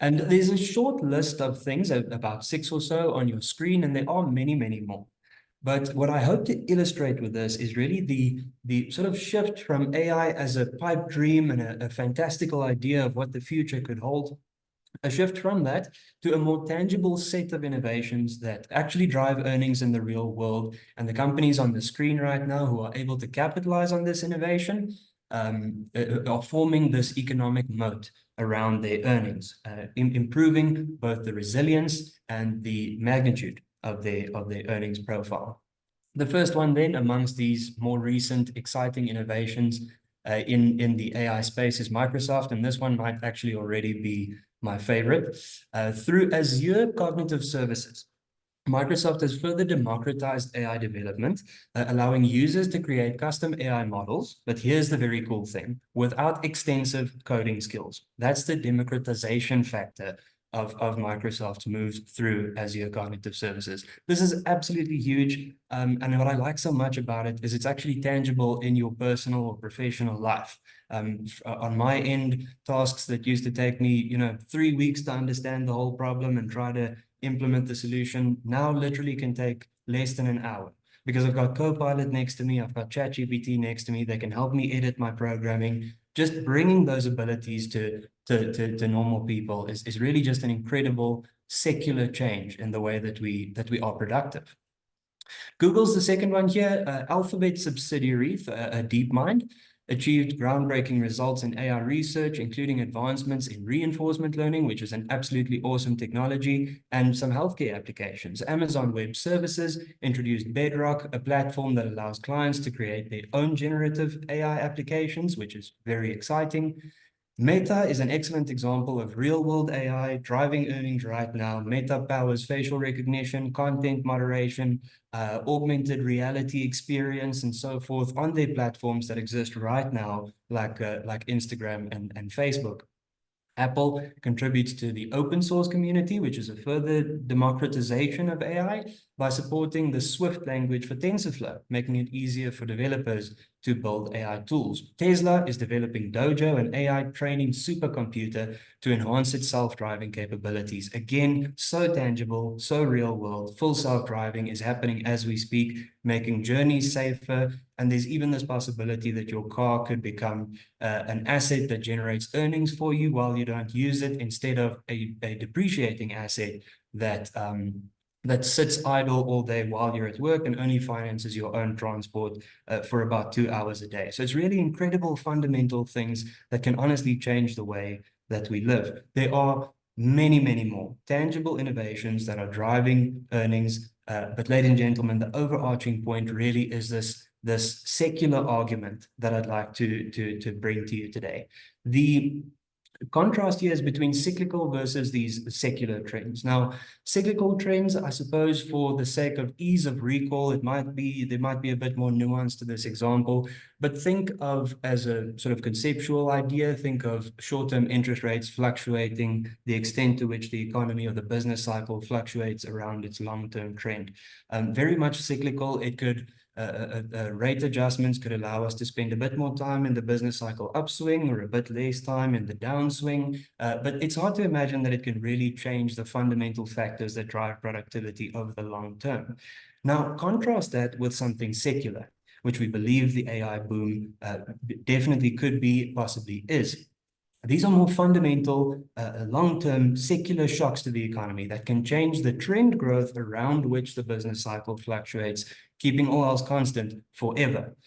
And there's a short list of things, about 6 or so on your screen, and there are many, many more. But what I hope to illustrate with this is really the sort of shift from AI as a pipe dream and a fantastical idea of what the future could hold, a shift from that to a more tangible set of innovations that actually drive earnings in the real world. And the companies on the screen right now who are able to capitalize on this innovation are forming this economic moat around their earnings, improving both the resilience and the magnitude of their earnings profile. The first one then amongst these more recent exciting innovations in the AI space is Microsoft, and this one might actually already be my favorite. Through Azure Cognitive Services, Microsoft has further democratized AI development, allowing users to create custom AI models. But here's the very cool thing, without extensive coding skills. That's the democratization factor of Microsoft's moves through Azure Cognitive Services. This is absolutely huge. And what I like so much about it is it's actually tangible in your personal or professional life. On my end, tasks that used to take me, 3 weeks to understand the whole problem and try to implement the solution now literally can take less than an hour. Because I've got Copilot next to me, I've got ChatGPT next to me, they can help me edit my programming. Just bringing those abilities to normal people is really just an incredible secular change in the way that we are productive. Google's the second one here, Alphabet subsidiary, DeepMind, achieved groundbreaking results in AI research, including advancements in reinforcement learning, which is an absolutely awesome technology, and some healthcare applications. Amazon Web Services introduced Bedrock, a platform that allows clients to create their own generative AI applications, which is very exciting. Meta is an excellent example of real-world AI driving earnings right now. Meta powers facial recognition, content moderation, augmented reality experience, and so forth on their platforms that exist right now, like Instagram and Facebook. Apple contributes to the open source community, which is a further democratization of AI by supporting the Swift language for TensorFlow, making it easier for developers to build AI tools. Tesla is developing Dojo, an AI training supercomputer, to enhance its self-driving capabilities. Again, so tangible, so real world. Full self-driving is happening as we speak, making journeys safer. And there's even this possibility that your car could become an asset that generates earnings for you while you don't use it, instead of a depreciating asset that sits idle all day while you're at work and only finances your own transport for about 2 hours a day. So it's really incredible fundamental things that can honestly change the way that we live. There are many, many more tangible innovations that are driving earnings. But ladies and gentlemen, the overarching point really is this secular argument that I'd like to bring to you today. The contrast here is between cyclical versus these secular trends. Now, cyclical trends, I suppose, for the sake of ease of recall, there might be a bit more nuance to this example, but think of, as a sort of conceptual idea, think of short-term interest rates fluctuating, the extent to which the economy or the business cycle fluctuates around its long-term trend. Very much cyclical. It could rate adjustments could allow us to spend a bit more time in the business cycle upswing or a bit less time in the downswing. But it's hard to imagine that it can really change the fundamental factors that drive productivity over the long term. Now, contrast that with something secular, which we believe the AI boom definitely could be, possibly is. These are more fundamental, long-term secular shocks to the economy that can change the trend growth around which the business cycle fluctuates, keeping all else constant forever.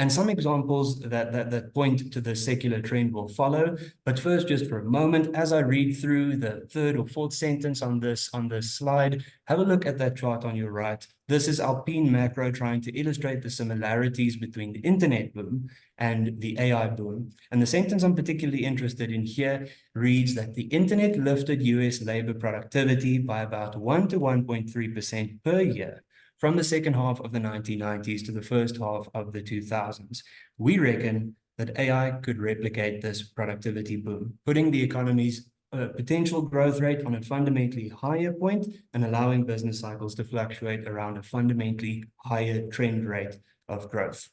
And some examples that point to the secular trend will follow. But first, just for a moment, as I read through the third or fourth sentence on this slide, have a look at that chart on your right. This is Alpine Macro trying to illustrate the similarities between the internet boom and the AI boom. And the sentence I'm particularly interested in here reads that the internet lifted US labor productivity by about 1 to 1.3% per year from the second half of the 1990s to the first half of the 2000s. We reckon that AI could replicate this productivity boom, putting the economy's potential growth rate on a fundamentally higher point and allowing business cycles to fluctuate around a fundamentally higher trend rate of growth.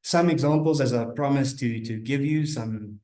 Some examples, as I promised to give you some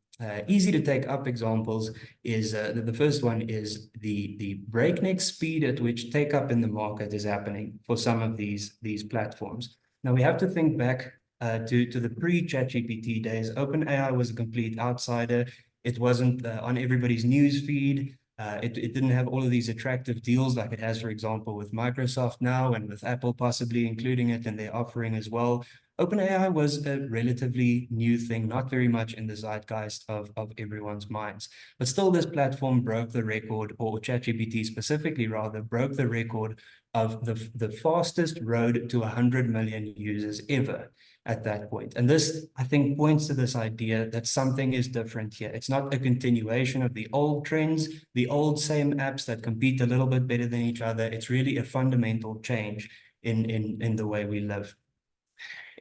easy to take up examples, is the first one is the breakneck speed at which take up in the market is happening for some of these platforms. Now we have to think back to the pre-ChatGPT days. OpenAI was a complete outsider. It wasn't on everybody's news feed. It didn't have all of these attractive deals like it has, for example, with Microsoft now, and with Apple possibly including it in their offering as well. OpenAI was a relatively new thing, not very much in the zeitgeist of everyone's minds. But still, this platform broke the record, or ChatGPT specifically rather, broke the record of the fastest road to 100 million users ever at that point. And this, I think, points to this idea that something is different here. It's not a continuation of the old trends, the old same apps that compete a little bit better than each other. It's really a fundamental change in the way we live.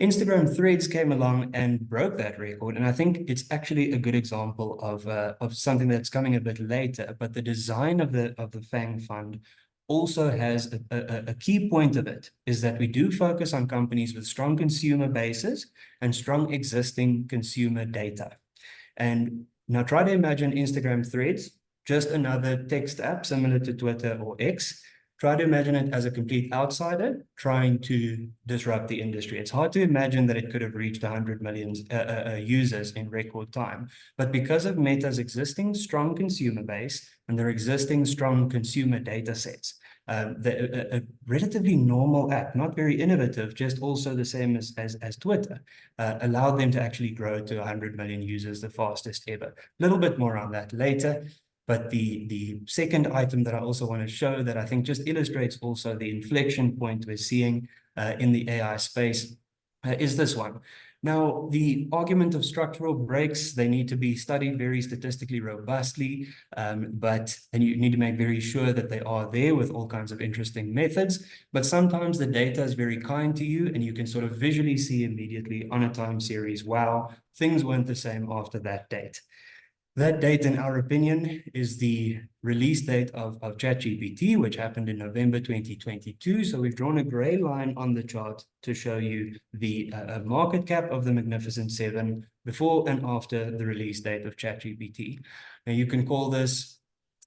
Instagram Threads came along and broke that record, and I think it's actually a good example of something that's coming a bit later. But the design of the FANG fund also has a key point of it, is that we do focus on companies with strong consumer bases and strong existing consumer data. And now try to imagine Instagram Threads, just another text app similar to Twitter or X. Try to imagine it as a complete outsider trying to disrupt the industry. It's hard to imagine that it could have reached 100 million users in record time. But because of Meta's existing strong consumer base and their existing strong consumer data sets, A relatively normal app, not very innovative, just also the same as Twitter, allowed them to actually grow to 100 million users, the fastest ever. A little bit more on that later. But the second item that I also want to show that I think just illustrates also the inflection point we're seeing in the AI space is this one. Now, the argument of structural breaks, they need to be studied very statistically robustly, and you need to make very sure that they are there with all kinds of interesting methods. But sometimes the data is very kind to you, and you can sort of visually see immediately on a time series, wow, things weren't the same after that date. That date, in our opinion, is the release date of ChatGPT, which happened in November 2022. So we've drawn a gray line on the chart to show you the market cap of the Magnificent Seven before and after the release date of ChatGPT. Now, you can call this,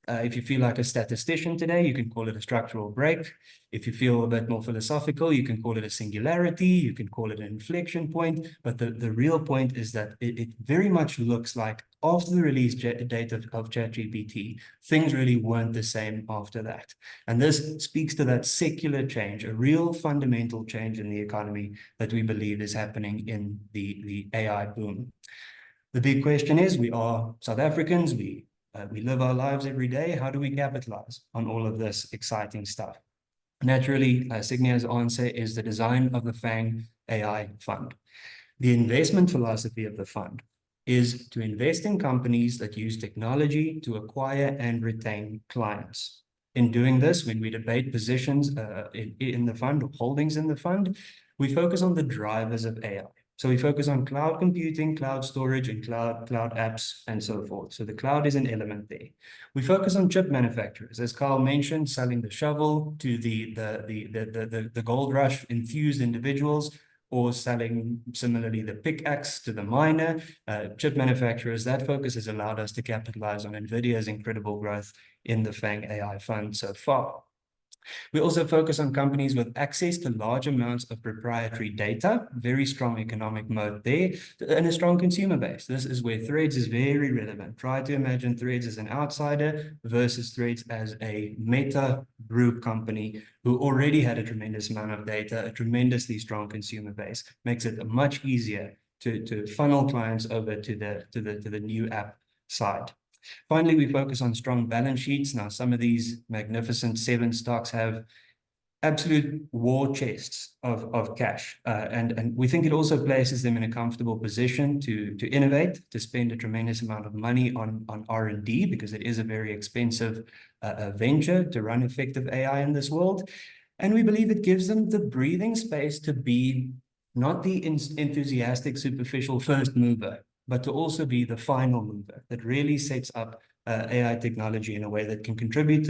if you feel like a statistician today, you can call it a structural break. If you feel a bit more philosophical, you can call it a singularity, you can call it an inflection point. But the real point is that it very much looks like after the release date of ChatGPT, things really weren't the same after that. And this speaks to that secular change, a real fundamental change in the economy that we believe is happening in the AI boom. The big question is, we are South Africans, we live our lives every day. How do we capitalize on all of this exciting stuff? Naturally, Sygnia's answer is the design of the FANG.AI Fund. The investment philosophy of the fund is to invest in companies that use technology to acquire and retain clients. In doing this, when we debate positions in the fund or holdings in the fund, we focus on the drivers of AI. So we focus on cloud computing, cloud storage, and cloud apps, and so forth. So the cloud is an element there. We focus on chip manufacturers, as Carl mentioned, selling the shovel to the gold rush enthused individuals, or selling similarly the pickaxe to the miner. Chip manufacturers, that focus has allowed us to capitalize on NVIDIA's incredible growth in the FANG.AI Fund so far. We also focus on companies with access to large amounts of proprietary data, very strong economic moat there, and a strong consumer base. This is where Threads is very relevant. Try to imagine Threads as an outsider versus Threads as a Meta group company who already had a tremendous amount of data, a tremendously strong consumer base. Makes it much easier to funnel clients over to the new app side. Finally, we focus on strong balance sheets. Now, some of these Magnificent Seven stocks have absolute war chests of cash. And we think it also places them in a comfortable position to innovate, to spend a tremendous amount of money on R&D, because it is a very expensive venture to run effective AI in this world. And we believe it gives them the breathing space to be not the enthusiastic, superficial first mover, but to also be the final mover that really sets up AI technology in a way that can contribute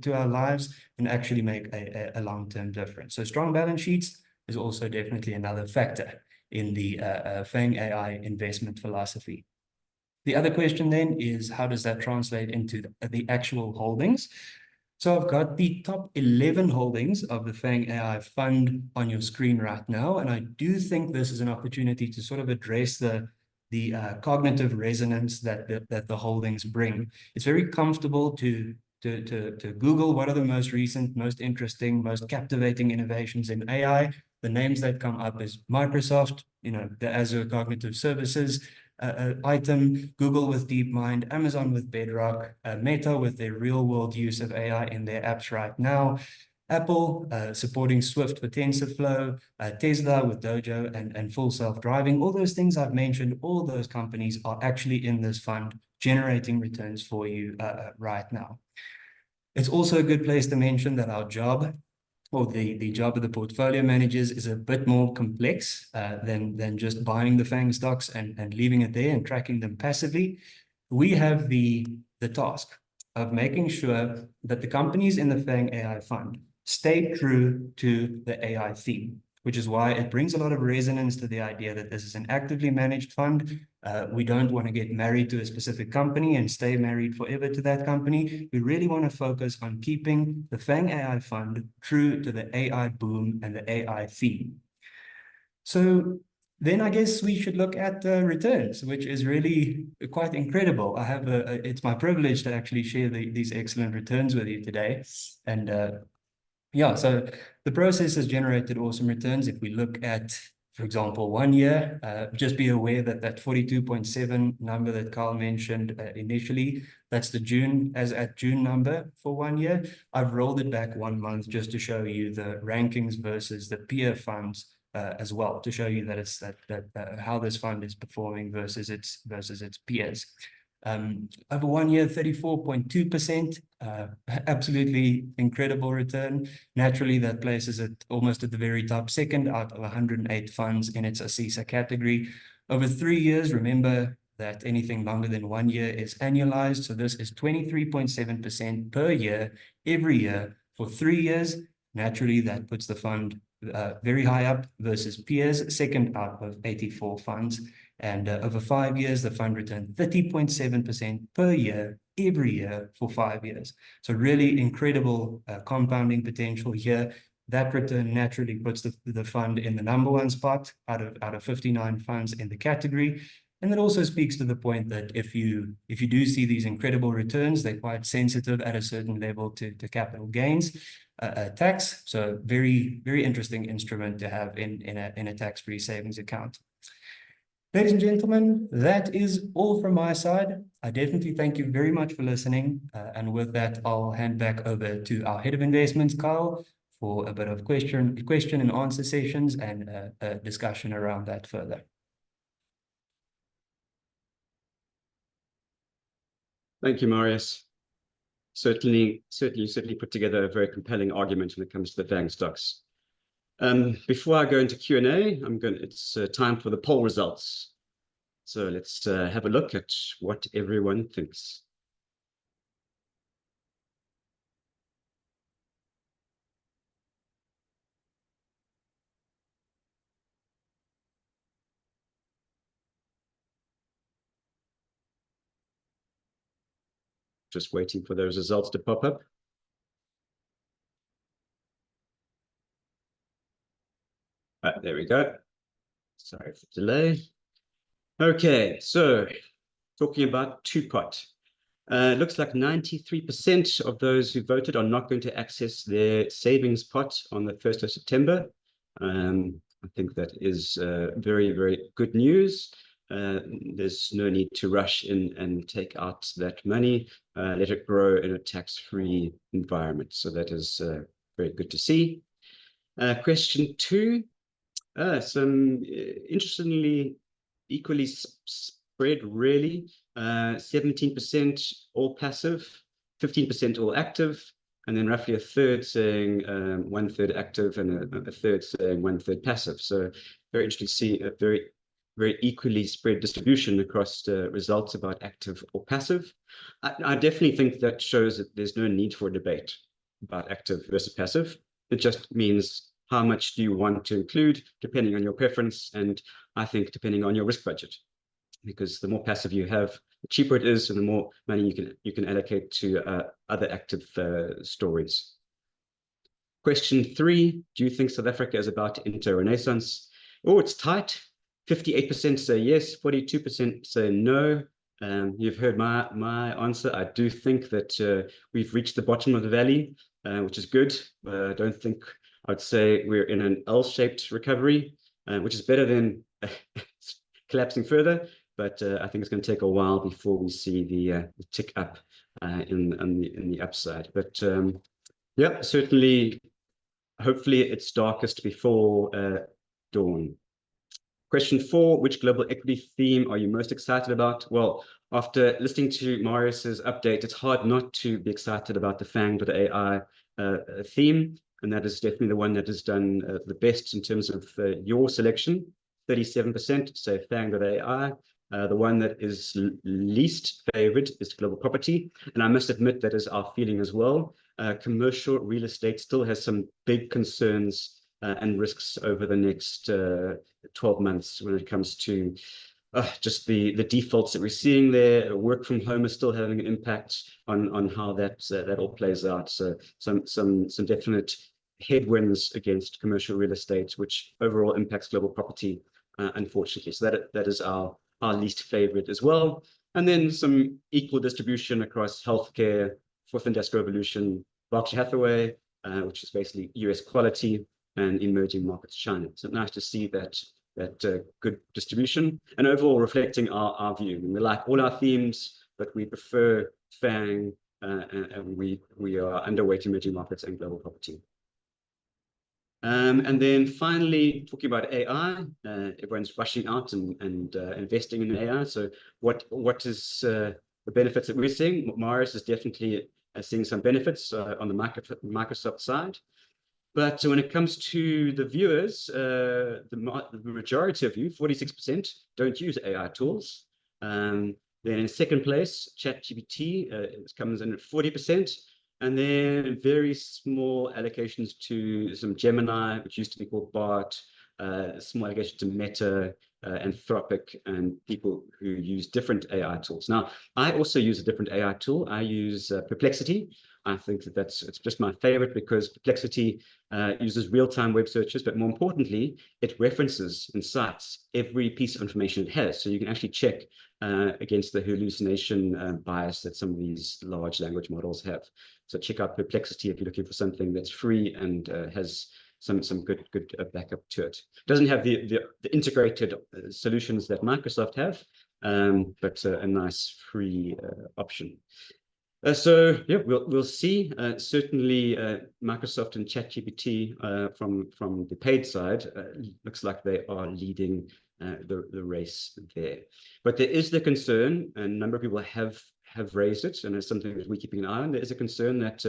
to our lives and actually make a long-term difference. So strong balance sheets is also definitely another factor in the FANG.AI investment philosophy. The other question then is, how does that translate into the actual holdings? So I've got the top 11 holdings of the FANG.AI Fund on your screen right now, and I do think this is an opportunity to sort of address the cognitive resonance that the holdings bring. It's very comfortable to Google what are the most recent, most interesting, most captivating innovations in AI. The names that come up is Microsoft, the Azure Cognitive Services item, Google with DeepMind, Amazon with Bedrock, Meta with their real-world use of AI in their apps right now, Apple supporting Swift for TensorFlow, Tesla with Dojo and full self-driving. All those things I've mentioned, all those companies are actually in this fund generating returns for you right now. It's also a good place to mention that our job, or the job of the portfolio managers, is a bit more complex than just buying the FANG stocks and leaving it there and tracking them passively. We have the task of making sure that the companies in the FANG.AI Fund stay true to the AI theme, which is why it brings a lot of resonance to the idea that this is an actively managed fund. We don't want to get married to a specific company and stay married forever to that company. We really want to focus on keeping the FANG.AI Fund true to the AI boom and the AI theme. So then I guess we should look at returns, which is really quite incredible. It's my privilege to actually share these excellent returns with you today. And Yeah, so the process has generated awesome returns. If we look at, for example, 1 year, just be aware that that 42.7 number that Carl mentioned initially, that's the June, as at June number for 1 year. I've rolled it back 1 month just to show you the rankings versus the peer funds as well, to show you that it's how this fund is performing versus its peers. Over 1 year, 34.2%, absolutely incredible return. Naturally, that places it almost at the very top, second out of 108 funds in its ASISA category. Over 3 years, remember that anything longer than 1 year is annualized. So this is 23.7% per year, every year for 3 years. Naturally, that puts the fund very high up versus peers, second out of 84 funds. And over 5 years, the fund returned 30.7% per year, every year for 5 years. So really incredible compounding potential here. That return naturally puts the fund in the #1 spot out of 59 funds in the category. And that also speaks to the point that if you do see these incredible returns, they're quite sensitive at a certain level to capital gains tax. So very, very interesting instrument to have in a tax-free savings account. Ladies and gentlemen, that is all from my side. I definitely thank you very much for listening. And with that, I'll hand back over to our head of investments, Carl, for a bit of question and answer sessions and a discussion around that further. Thank you, Marius. Certainly put together a very compelling argument when it comes to the FANG stocks. Before I go into Q&A, it's time for the poll results. So let's have a look at what everyone thinks. Just waiting for those results to pop up. There we go. Sorry for the delay. Okay, so talking about two-pot. It looks like 93% of those who voted are not going to access their savings pot on the 1st of September. I think that is very, very good news. There's no need to rush in and take out that money. Let it grow in a tax-free environment. So that is very good to see. Question 2. Some interestingly equally spread, really. 17% all passive, 15% all active, and then roughly a third saying 1/3 active and a third saying 1/3 passive. So very interesting to see a very, very equally spread distribution across the results about active or passive. I definitely think that shows that there's no need for a debate about active versus passive. It just means how much do you want to include depending on your preference, and I think depending on your risk budget, because the more passive you have, the cheaper it is, and the more money you can allocate to other active stories. Question 3, do you think South Africa is about to enter a renaissance? Oh, it's tight. 58% say yes, 42% say no. You've heard my answer. I do think that we've reached the bottom of the valley, which is good. I don't think I'd say we're in an L-shaped recovery, which is better than collapsing further. But I think it's going to take a while before we see the tick up in the upside. But yeah, certainly, hopefully it's darkest before dawn. Question 4, which global equity theme are you most excited about? Well, after listening to Marius's update, it's hard not to be excited about the FANG.AI theme. And that is definitely the one that has done the best in terms of your selection. 37% say FANG.AI. The one that is least favored is global property. And I must admit that is our feeling as well. Commercial real estate still has some big concerns and risks over the next 12 months when it comes to just the defaults that we're seeing there. Work from home is still having an impact on how that all plays out. So some definite headwinds against commercial real estate, which overall impacts global property, unfortunately. So that is our least favorite as well. And then some equal distribution across healthcare, fourth industrial revolution, Berkshire Hathaway, which is basically US quality, and emerging markets China. So nice to see that good distribution, and overall reflecting our view. We like all our themes, but we prefer FANG, and we are underweight emerging markets and global property. And then finally, talking about AI, everyone's rushing out and investing in AI. So what is the benefits that we're seeing? Marius is definitely seeing some benefits on the Microsoft side. But when it comes to the viewers, the majority of you, 46%, don't use AI tools. Then in second place, ChatGPT comes in at 40%. And then very small allocations to some Gemini, which used to be called Bart, small allocations to Meta, Anthropic, and people who use different AI tools. Now, I also use a different AI tool. I use Perplexity. I think that it's just my favorite because Perplexity uses real-time web searches, but more importantly, it references and cites every piece of information it has. So you can actually check against the hallucination bias that some of these large language models have. So check out Perplexity if you're looking for something that's free and has some good backup to it. It doesn't have the integrated solutions that Microsoft have, but a nice free option. So yeah, we'll see. Certainly, Microsoft and ChatGPT from the paid side looks like they are leading the race there. But there is the concern, and a number of people have raised it, and it's something that we're keeping an eye on. There is a concern that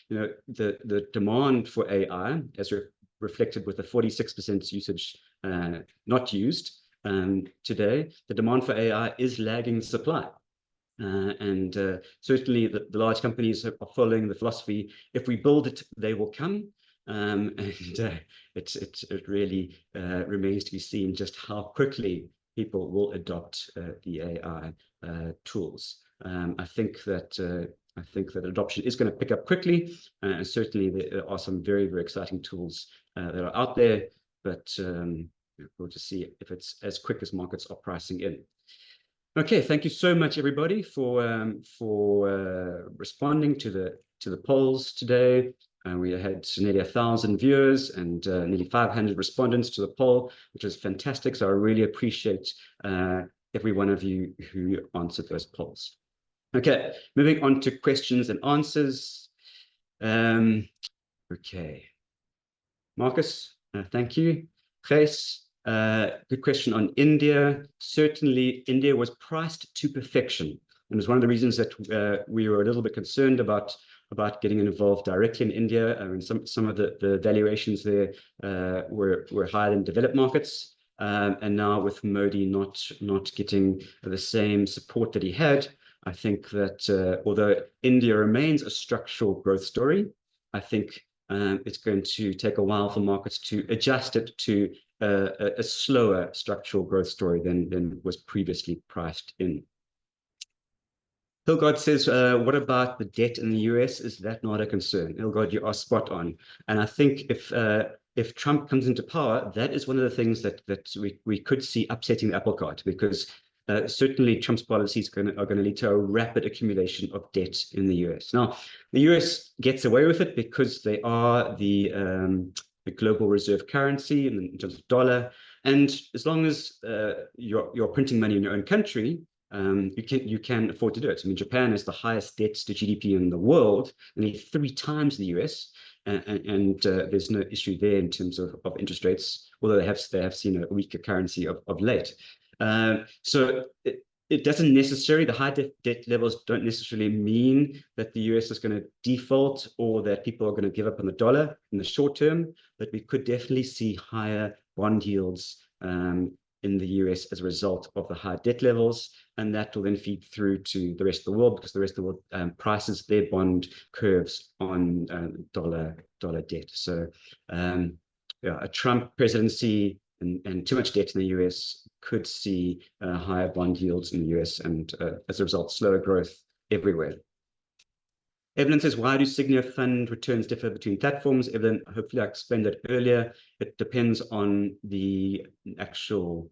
the demand for AI, as reflected with the 46% usage not used today, the demand for AI is lagging supply. Certainly the large companies are following the philosophy, if we build it, they will come. It really remains to be seen just how quickly people will adopt the AI tools. I think that adoption is going to pick up quickly, and certainly there are some very, very exciting tools that are out there, but we'll just see if it's as quick as markets are pricing in. Okay, thank you so much, everybody, for responding to the polls today. We had nearly 1,000 viewers and nearly 500 respondents to the poll, which is fantastic. So I really appreciate every one of you who answered those polls. Okay, moving on to questions and answers. Okay, Marcus, thank you. Gijs, good question on India. Certainly, India was priced to perfection, and it was one of the reasons that we were a little bit concerned about getting involved directly in India. I mean, some of the valuations there were higher than developed markets, and now with Modi not getting the same support that he had, I think that although India remains a structural growth story, I think it's going to take a while for markets to adjust it to a slower structural growth story than was previously priced in. Hilgard says, what about the debt in the US? Is that not a concern? Hilgard, you are spot on. And I think if Trump comes into power, that is one of the things that we could see upsetting the apple cart, because certainly Trump's policies are going to lead to a rapid accumulation of debt in the US. Now, the US gets away with it because they are the global reserve currency in terms of dollar. And as long as you're printing money in your own country, you can afford to do it. I mean, Japan has the highest debt to GDP in the world, nearly 3 times the US. And there's no issue there in terms of interest rates, although they have seen a weaker currency of late. So it doesn't necessarily, the high debt levels don't necessarily mean that the US is going to default or that people are going to give up on the dollar in the short term, but we could definitely see higher bond yields in the US as a result of the high debt levels, and that will then feed through to the rest of the world, because the rest of the world prices their bond curves on dollar debt. So yeah, a Trump presidency and too much debt in the US could see higher bond yields in the US, and as a result, slower growth everywhere. Evelyn says, why do Sygnia fund returns differ between platforms? Evelyn, hopefully I explained that earlier. It depends on the actual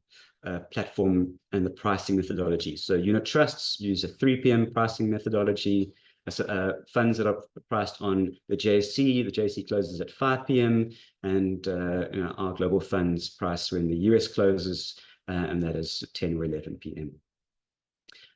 platform and the pricing methodology. So unit trusts use a 3 p.m. pricing methodology. funds that are priced on the JSE. The JSE closes at 5 p.m. and our global funds price when the US closes, and that is 10 or 11 p.m.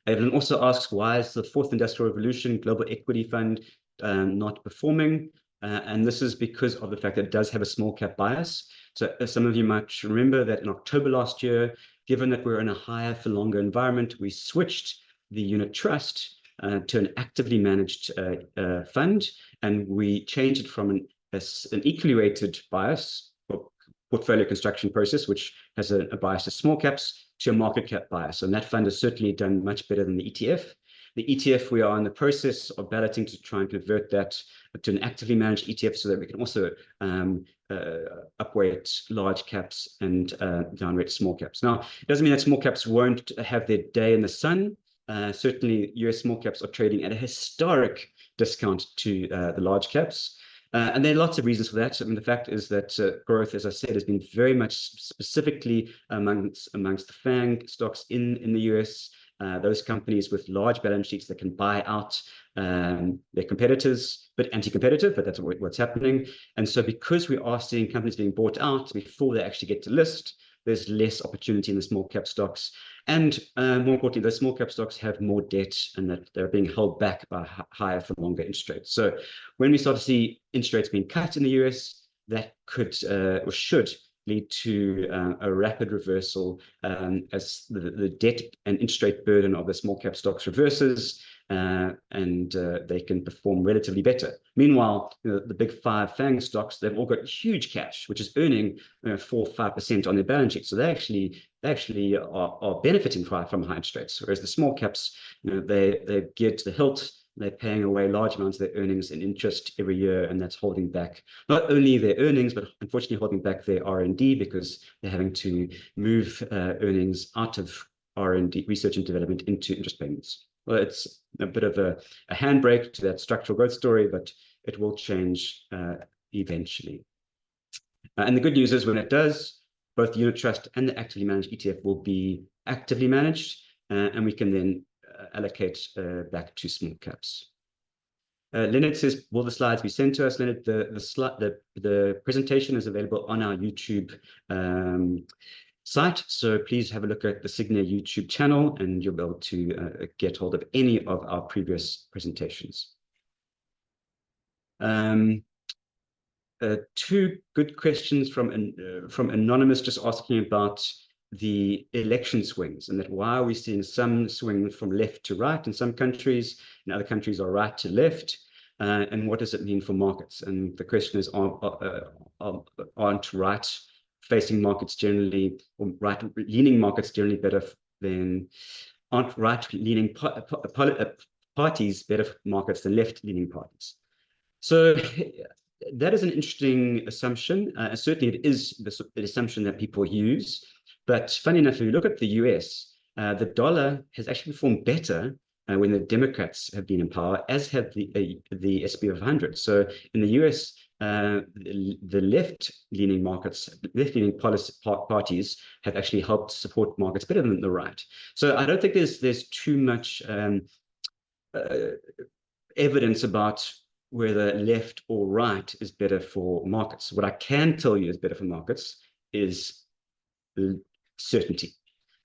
Evelyn also asks, why is the Fourth Industrial Revolution Global Equity Fund not performing? And this is because of the fact that it does have a small cap bias. So some of you might remember that in October last year, given that we're in a higher for longer environment, we switched the unit trust to an actively managed fund, and we changed it from an equally weighted bias or portfolio construction process, which has a bias to small caps, to a market cap bias. And that fund has certainly done much better than the ETF. The ETF, we are in the process of balloting to try and convert that to an actively managed ETF so that we can also upweight large caps and downweight small caps. Now, it doesn't mean that small caps won't have their day in the sun. Certainly, US small caps are trading at a historic discount to the large caps. And there are lots of reasons for that. I mean, the fact is that growth, as I said, has been very much specifically amongst the FANG stocks in the US. Those companies with large balance sheets that can buy out their competitors, but anti-competitive, but that's what's happening. And so because we are seeing companies being bought out before they actually get to list, there's less opportunity in the small cap stocks. And more importantly, those small cap stocks have more debt and that they're being held back by higher for longer interest rates. So when we start to see interest rates being cut in the US, that could or should lead to a rapid reversal as the debt and interest rate burden of the small cap stocks reverses, and they can perform relatively better. Meanwhile, the big five FANG stocks, they've all got huge cash, which is earning 4 or 5% on their balance sheet. So they actually are benefiting from high interest rates, whereas the small caps, they're geared to the hilt. They're paying away large amounts of their earnings in interest every year, and that's holding back not only their earnings, but unfortunately holding back their R&D because they're having to move earnings out of R&D, research and development, into interest payments. Well, it's a bit of a handbrake to that structural growth story, but it will change eventually. And the good news is when it does, both the unit trust and the actively managed ETF will be actively managed, and we can then allocate back to small caps. Leonard says, will the slides be sent to us? Leonard, the presentation is available on our YouTube site. So please have a look at the Sygnia YouTube channel and you'll be able to get hold of any of our previous presentations. Two good questions from Anonymous, just asking about the election swings and that why are we seeing some swing from left to right in some countries and other countries are right to left, and what does it mean for markets? And the question is, aren't right facing markets generally, or right leaning markets generally better than, aren't right leaning parties better for markets than left leaning parties? So that is an interesting assumption. Certainly it is the assumption that people use. But funny enough, if you look at the US, the dollar has actually performed better when the Democrats have been in power, as have the S&P 500. So in the US, the left-leaning markets, left-leaning parties have actually helped support markets better than the right. So I don't think there's too much evidence about whether left or right is better for markets. What I can tell you is better for markets is certainty.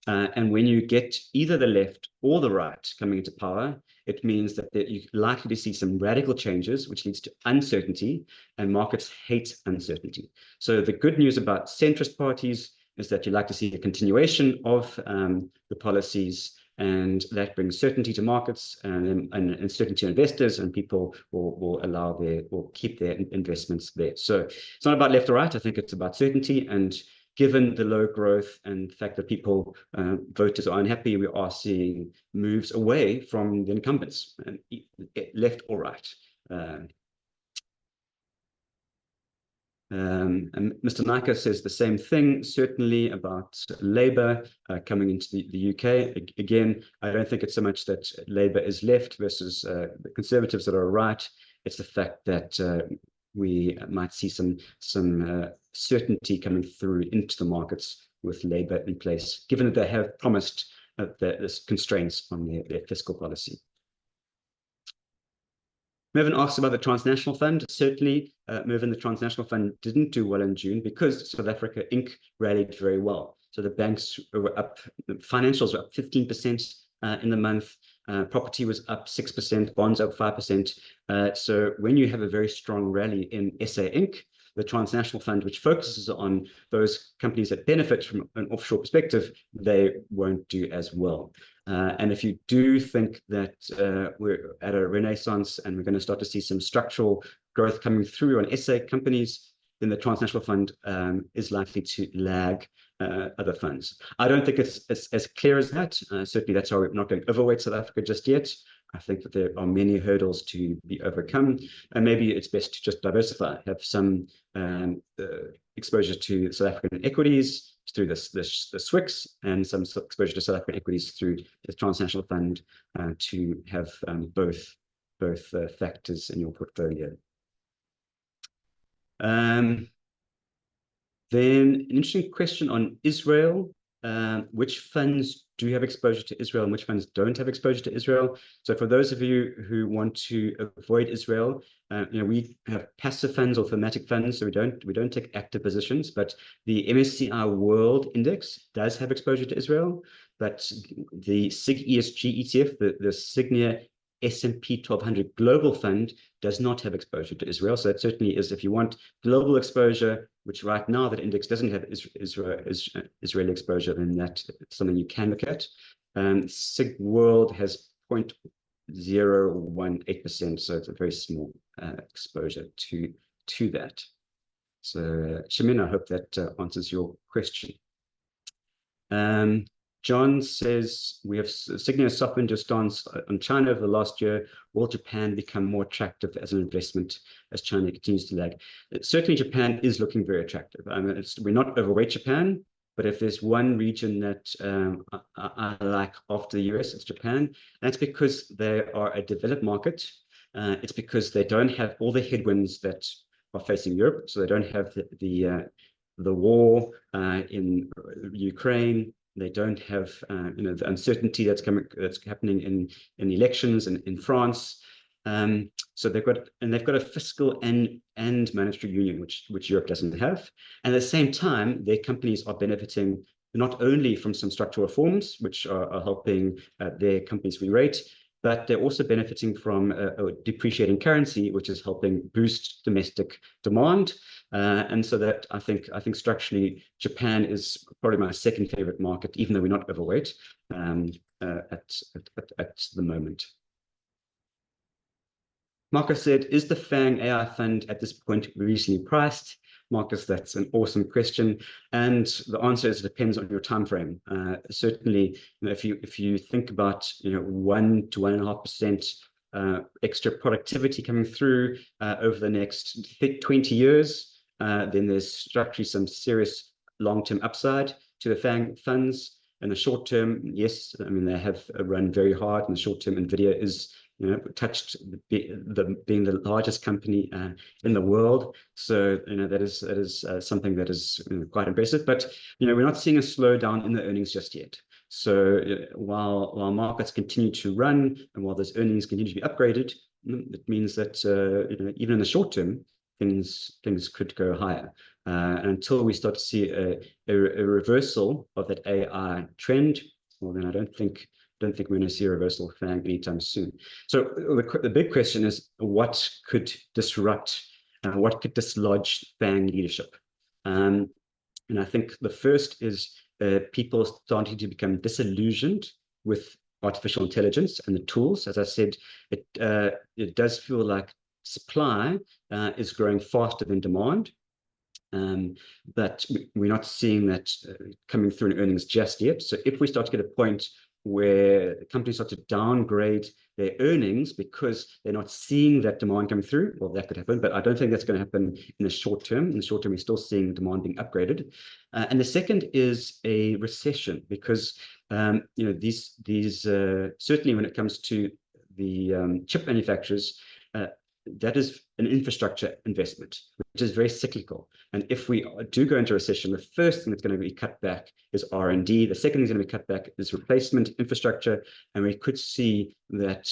And when you get either the left or the right coming into power, it means that you're likely to see some radical changes, which leads to uncertainty, and markets hate uncertainty. So the good news about centrist parties is that you like to see a continuation of the policies, and that brings certainty to markets and certainty to investors, and people will keep their investments there. So it's not about left or right. I think it's about certainty, and given the low growth and the fact that people, voters are unhappy, we are seeing moves away from the incumbents, left or right. And Mr. Nika says the same thing, certainly about Labour coming into the UK. Again, I don't think it's so much that Labour is left versus the Conservatives that are right. It's the fact that we might see some certainty coming through into the markets with Labour in place, given that they have promised the constraints on their fiscal policy. Mervyn asks about the transnational fund. Certainly, Mervyn, the transnational fund didn't do well in June because South Africa Inc. rallied very well. So the banks were up, the financials were up 15% in the month. Property was up 6%, bonds up 5%. So when you have a very strong rally in SA Inc., the transnational fund, which focuses on those companies that benefit from an offshore perspective, they won't do as well. And if you do think that we're at a renaissance and we're going to start to see some structural growth coming through on SA companies, then the transnational fund is likely to lag other funds. I don't think it's as clear as that. Certainly, that's why we're not going overweight South Africa just yet. I think that there are many hurdles to be overcome, and maybe it's best to just diversify, have some exposure to South African equities through the SWIX, and some exposure to South African equities through the transnational fund to have both factors in your portfolio. Then an interesting question on Israel. Which funds do have exposure to Israel and which funds don't have exposure to Israel? So for those of you who want to avoid Israel, we have passive funds or thematic funds, so we don't take active positions, but the MSCI World Index does have exposure to Israel, but the SIG ESG ETF, the Sygnia S&P 1200 Global Fund, does not have exposure to Israel. So it certainly is, if you want global exposure, which right now that index doesn't have Israeli exposure, then that's something you can look at. SIG World has 0.018%, so it's a very small exposure to that. So Shamin, I hope that answers your question. John says, we have Sygnia softened your stance on China over the last year. Will Japan become more attractive as an investment as China continues to lag? Certainly, Japan is looking very attractive. I mean, we're not overweight Japan, but if there's one region that I like after the US, it's Japan. And that's because they are a developed market. It's because they don't have all the headwinds that are facing Europe. So they don't have the war in Ukraine. They don't have the uncertainty that's happening in elections and in France. So they've got a fiscal and monetary union, which Europe doesn't have. And at the same time, their companies are benefiting not only from some structural reforms, which are helping their companies re-rate, but they're also benefiting from a depreciating currency, which is helping boost domestic demand. And so that I think structurally, Japan is probably my second favorite market, even though we're not overweight at the moment. Marcus said, is the FANG.AI Fund at this point reasonably priced? Marcus, that's an awesome question, and the answer is it depends on your time frame. Certainly, if you think about 1 to 1.5% extra productivity coming through over the next 20 years, then there's structurally some serious long-term upside to the FANG funds. In the short term, yes, I mean they have run very hard. In the short term, NVIDIA is touched being the largest company in the world. So that is something that is quite impressive. But we're not seeing a slowdown in the earnings just yet. So while markets continue to run and while those earnings continue to be upgraded, it means that even in the short term, things could go higher. And until we start to see a reversal of that AI trend, well, then I don't think we're going to see a reversal of FANG anytime soon. So the big question is, what could disrupt, what could dislodge FANG leadership? And I think the first is people starting to become disillusioned with artificial intelligence and the tools. As I said, it does feel like supply is growing faster than demand. But we're not seeing that coming through in earnings just yet. So if we start to get a point where companies start to downgrade their earnings because they're not seeing that demand come through, well, that could happen, but I don't think that's going to happen in the short term. In the short term, we're still seeing demand being upgraded. And the second is a recession, because these certainly when it comes to the chip manufacturers, that is an infrastructure investment, which is very cyclical. And if we do go into recession, the first thing that's going to be cut back is R&D. The second thing that's going to be cut back is replacement infrastructure. And we could see that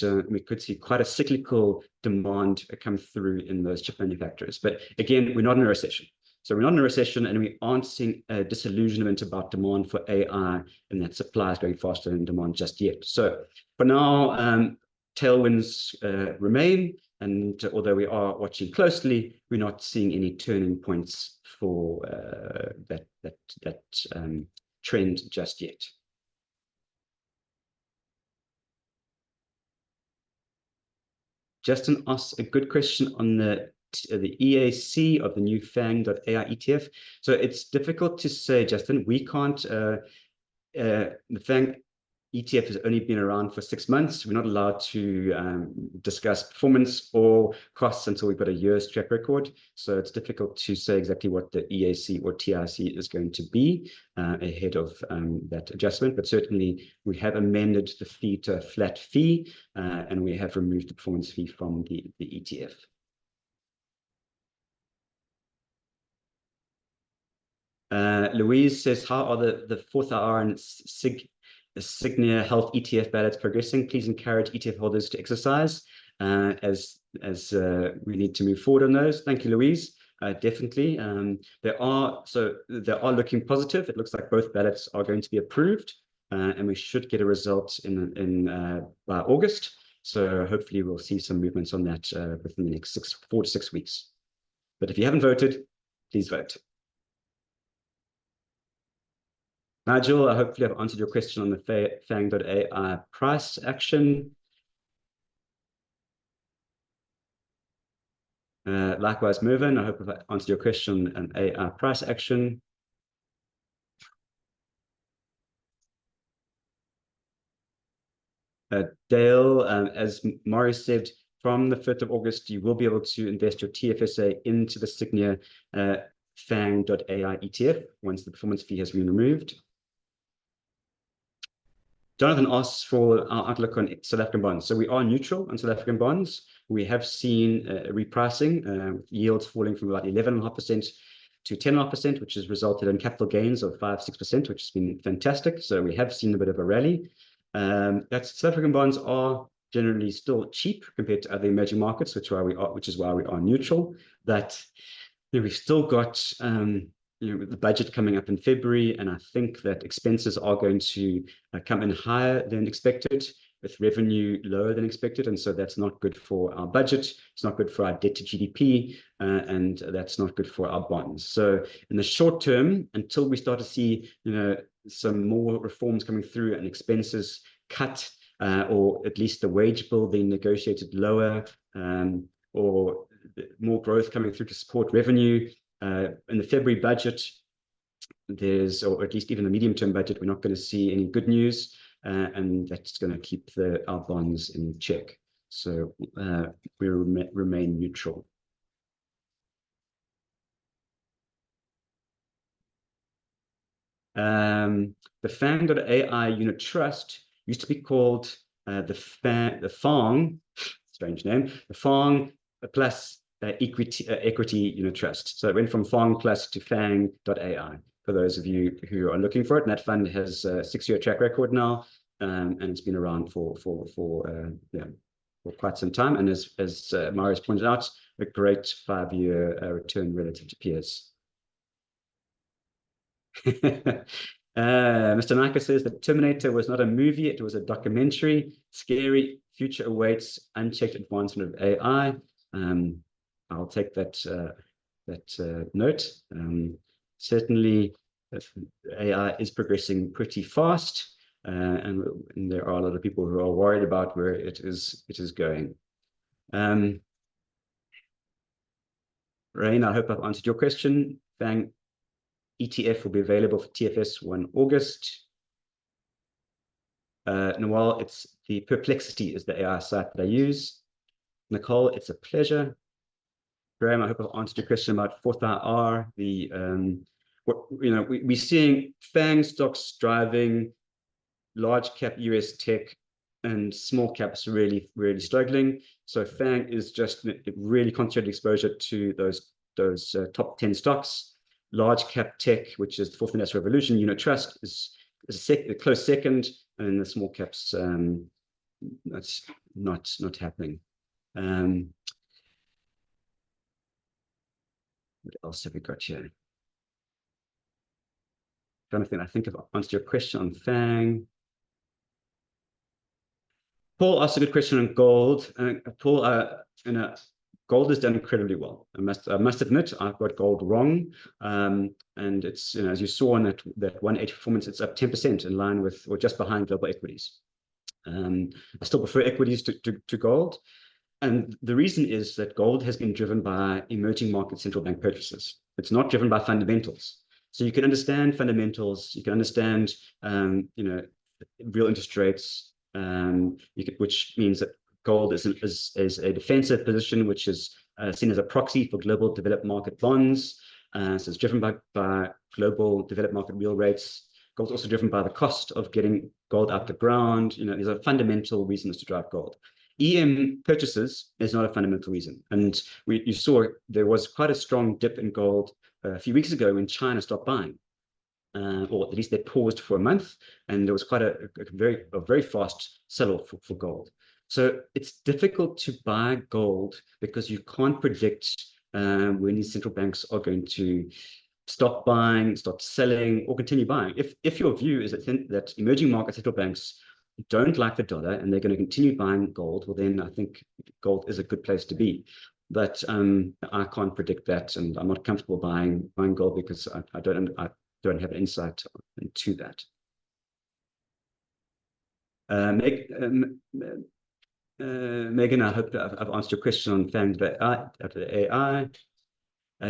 quite a cyclical demand come through in those chip manufacturers. But again, we're not in a recession. So we're not in a recession, and we aren't seeing a disillusionment about demand for AI and that supply is going faster than demand just yet. So for now, tailwinds remain, and although we are watching closely, we're not seeing any turning points for that trend just yet. Justin asks a good question on the EAC of the new FANG.AI ETF. So it's difficult to say, Justin. We can't. The FANG ETF has only been around for 6 months. We're not allowed to discuss performance or costs until we've got a year's track record. So it's difficult to say exactly what the EAC or TIC is going to be ahead of that adjustment. But certainly we have amended the fee to a flat fee, and we have removed the performance fee from the ETF. Louise says, how are the 4th hour and Sygnia Health ETF ballots progressing? Please encourage ETF holders to exercise as we need to move forward on those. Thank you, Louise. Definitely. They are looking positive. It looks like both ballots are going to be approved, and we should get a result by August. So hopefully we'll see some movements on that within the next 4 to 6 weeks. But if you haven't voted, please vote. Nigel, hopefully I've answered your question on the FANG.AI price action. Likewise, Mervyn, I hope I've answered your question on AI price action. Dale, as Marius said, from the 5th of August, you will be able to invest your TFSA into the Sygnia FANG.AI ETF once the performance fee has been removed. Jonathan asks for our outlook on South African bonds. So we are neutral on South African bonds. We have seen repricing, yields falling from about 11.5% to 10.5%, which has resulted in capital gains of 5-6%, which has been fantastic. So we have seen a bit of a rally. South African bonds are generally still cheap compared to other emerging markets, which is why we are neutral. But we've still got the budget coming up in February, and I think that expenses are going to come in higher than expected, with revenue lower than expected, and so that's not good for our budget. It's not good for our debt to GDP, and that's not good for our bonds. So in the short term, until we start to see some more reforms coming through and expenses cut, or at least the wage bill being negotiated lower, or more growth coming through to support revenue, in the February budget, or at least even the medium-term budget, we're not going to see any good news, and that's going to keep our bonds in check. So we remain neutral. The FANG.AI unit trust used to be called the FANG, strange name, the FANG plus equity unit trust. So it went from FANG plus to FANG.AI, for those of you who are looking for it. And that fund has a 6-year track record now, and it's been around for quite some time. And as Marius pointed out, a great 5-year return relative to peers. Mr. Nika says that Terminator was not a movie, it was a documentary. Scary future awaits, unchecked advancement of AI. I'll take that note. Certainly, AI is progressing pretty fast, and there are a lot of people who are worried about where it is going. Rain, I hope I've answered your question. FANG ETF will be available for TFS 1 August. Noel, it's the Perplexity is the AI site that I use. Nicole, it's a pleasure. Graham, I hope I've answered your question about 4th hour. We're seeing FANG stocks driving large cap US tech and small caps really, really struggling. So FANG is just really concentrated exposure to those top 10 stocks. Large cap tech, which is the fourth industrial revolution, unit trust is a close second, and the small caps, that's not happening. What else have we got here? Jonathan, I think I've answered your question on FANG. Paul asked a good question on gold. Paul, gold has done incredibly well. I must admit, I've got gold wrong. And it's, as you saw in that 180 performance, it's up 10% in line with, or just behind global equities. I still prefer equities to gold. And the reason is that gold has been driven by emerging market central bank purchases. It's not driven by fundamentals. So you can understand fundamentals, you can understand, real interest rates, which means that gold is a defensive position, which is seen as a proxy for global developed market bonds. So it's driven by global developed market real rates. Gold's also driven by the cost of getting gold out the ground. These are fundamental reasons to drive gold. EM purchases is not a fundamental reason. And you saw there was quite a strong dip in gold a few weeks ago when China stopped buying. Or at least they paused for a month, and there was quite a very fast sell-off for gold. So it's difficult to buy gold because you can't predict when these central banks are going to stop buying, stop selling, or continue buying. If your view is that emerging market central banks don't like the dollar and they're going to continue buying gold, well, then I think gold is a good place to be. But I can't predict that, and I'm not comfortable buying gold because I don't have insight into that. Megan, I hope I've answered your question on FANG.AI.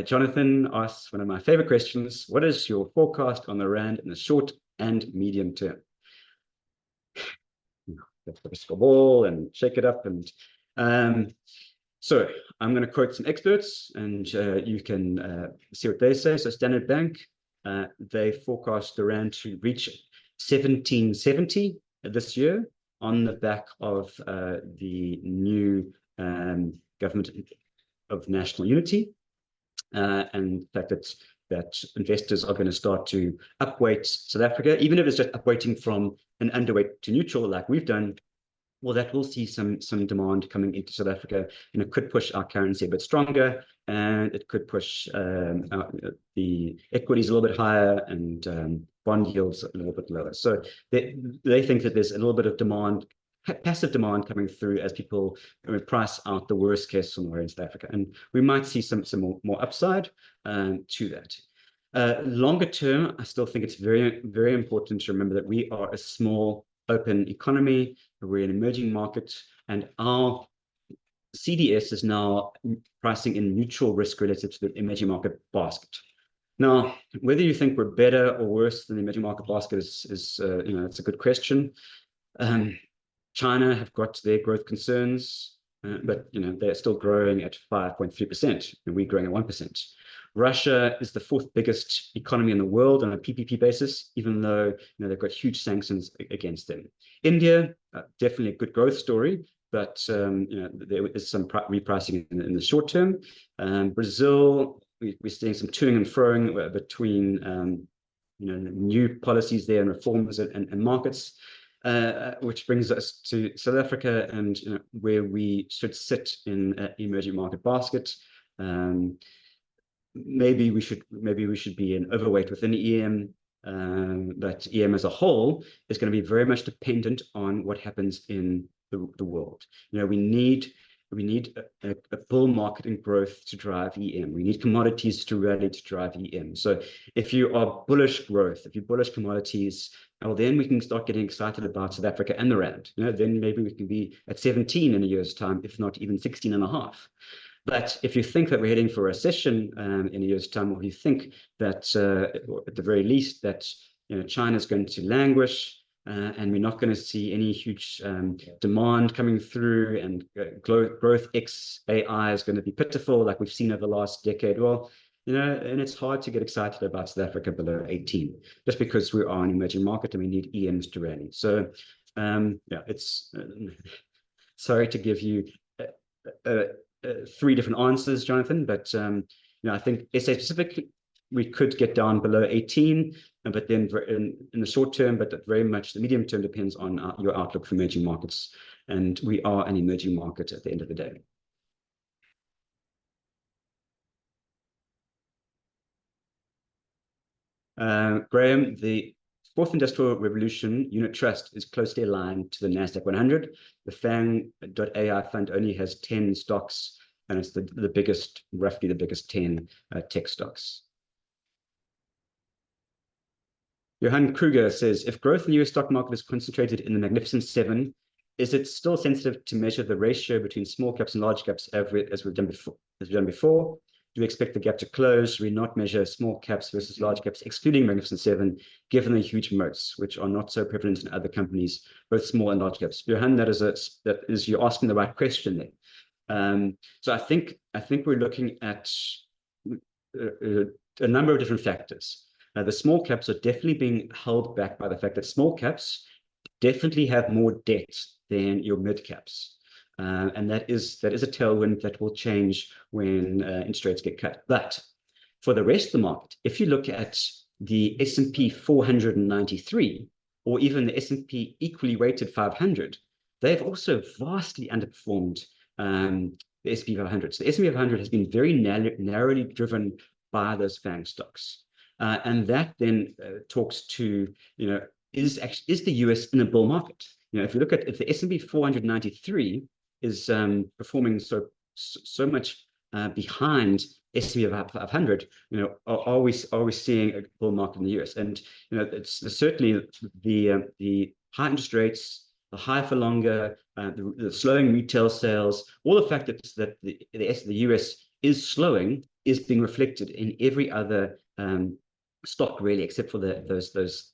Jonathan asks one of my favorite questions: what is your forecast on the rand in the short and medium term? Let's put a crystal ball and shake it up. And so I'm going to quote some experts, and you can see what they say. So Standard Bank, they forecast the rand to reach 1770 this year on the back of the new government of national unity, and the fact that investors are going to start to upweight South Africa, even if it's just upweighting from an underweight to neutral, like we've done. Well, that will see some demand coming into South Africa, and it could push our currency a bit stronger, and it could push the equities a little bit higher, and bond yields a little bit lower. So they think that there's a little bit of demand, passive demand coming through as people price out the worst case scenario in South Africa, and we might see some more upside to that. Longer term, I still think it's very, very important to remember that we are a small, open economy. We're an emerging market, and our CDS is now pricing in neutral risk relative to the emerging market basket. Now, whether you think we're better or worse than the emerging market basket is it's a good question. China have got their growth concerns, but they're still growing at 5.3%, and we're growing at 1%. Russia is the fourth biggest economy in the world on a PPP basis, even though they've got huge sanctions against them. India, definitely a good growth story, but there is some repricing in the short term. Brazil, we're seeing some toing and froing between new policies there and reforms and markets, which brings us to South Africa and where we should sit in an emerging market basket. Maybe we should be an overweight within EM, but EM as a whole is going to be very much dependent on what happens in the world. We need a bull market in growth to drive EM. We need commodities to rally to drive EM. So if you are bullish growth, if you're bullish commodities, well, then we can start getting excited about South Africa and the rand. Then maybe we can be at 17 in a year's time, if not even 16 and a half. But if you think that we're heading for a recession in a year's time, or you think that at the very least that China is going to languish, and we're not going to see any huge demand coming through, and growth ex AI is going to be pitiful, like we've seen over the last decade. Well, and it's hard to get excited about South Africa below 18, just because we are an emerging market and we need EMs to rally. So Yeah, it's sorry to give you three different answers, Jonathan, but I think SA specifically, we could get down below 18, but then in the short term, but very much the medium term depends on your outlook for emerging markets. And we are an emerging market at the end of the day. Graham, the fourth industrial revolution unit trust is closely aligned to the NASDAQ 100. The FANG.AI fund only has 10 stocks, and it's the biggest, roughly the biggest 10 tech stocks. Johan Kruger says, if growth in the US stock market is concentrated in the Magnificent Seven, is it still sensitive to measure the ratio between small caps and large caps as we've done before? Do we expect the gap to close? Should we not measure small caps versus large caps, excluding Magnificent Seven, given the huge moats, which are not so prevalent in other companies, both small and large caps? Johan, that is you're asking the right question there. So I think we're looking at a number of different factors. The small caps are definitely being held back by the fact that small caps definitely have more debt than your mid caps. And that is a tailwind that will change when interest rates get cut. But for the rest of the market, if you look at the S&P 493 or even the S&P equally weighted 500, they've also vastly underperformed the S&P 500. So the S&P 500 has been very narrowly driven by those FANG stocks. And that then talks to, is the US in a bull market? If you look at if the S&P 493 is performing so much behind S&P 500, are we seeing a bull market in the US? And it's certainly the high interest rates, the higher for longer, the slowing retail sales, all the fact that the US is slowing is being reflected in every other stock, really, except for those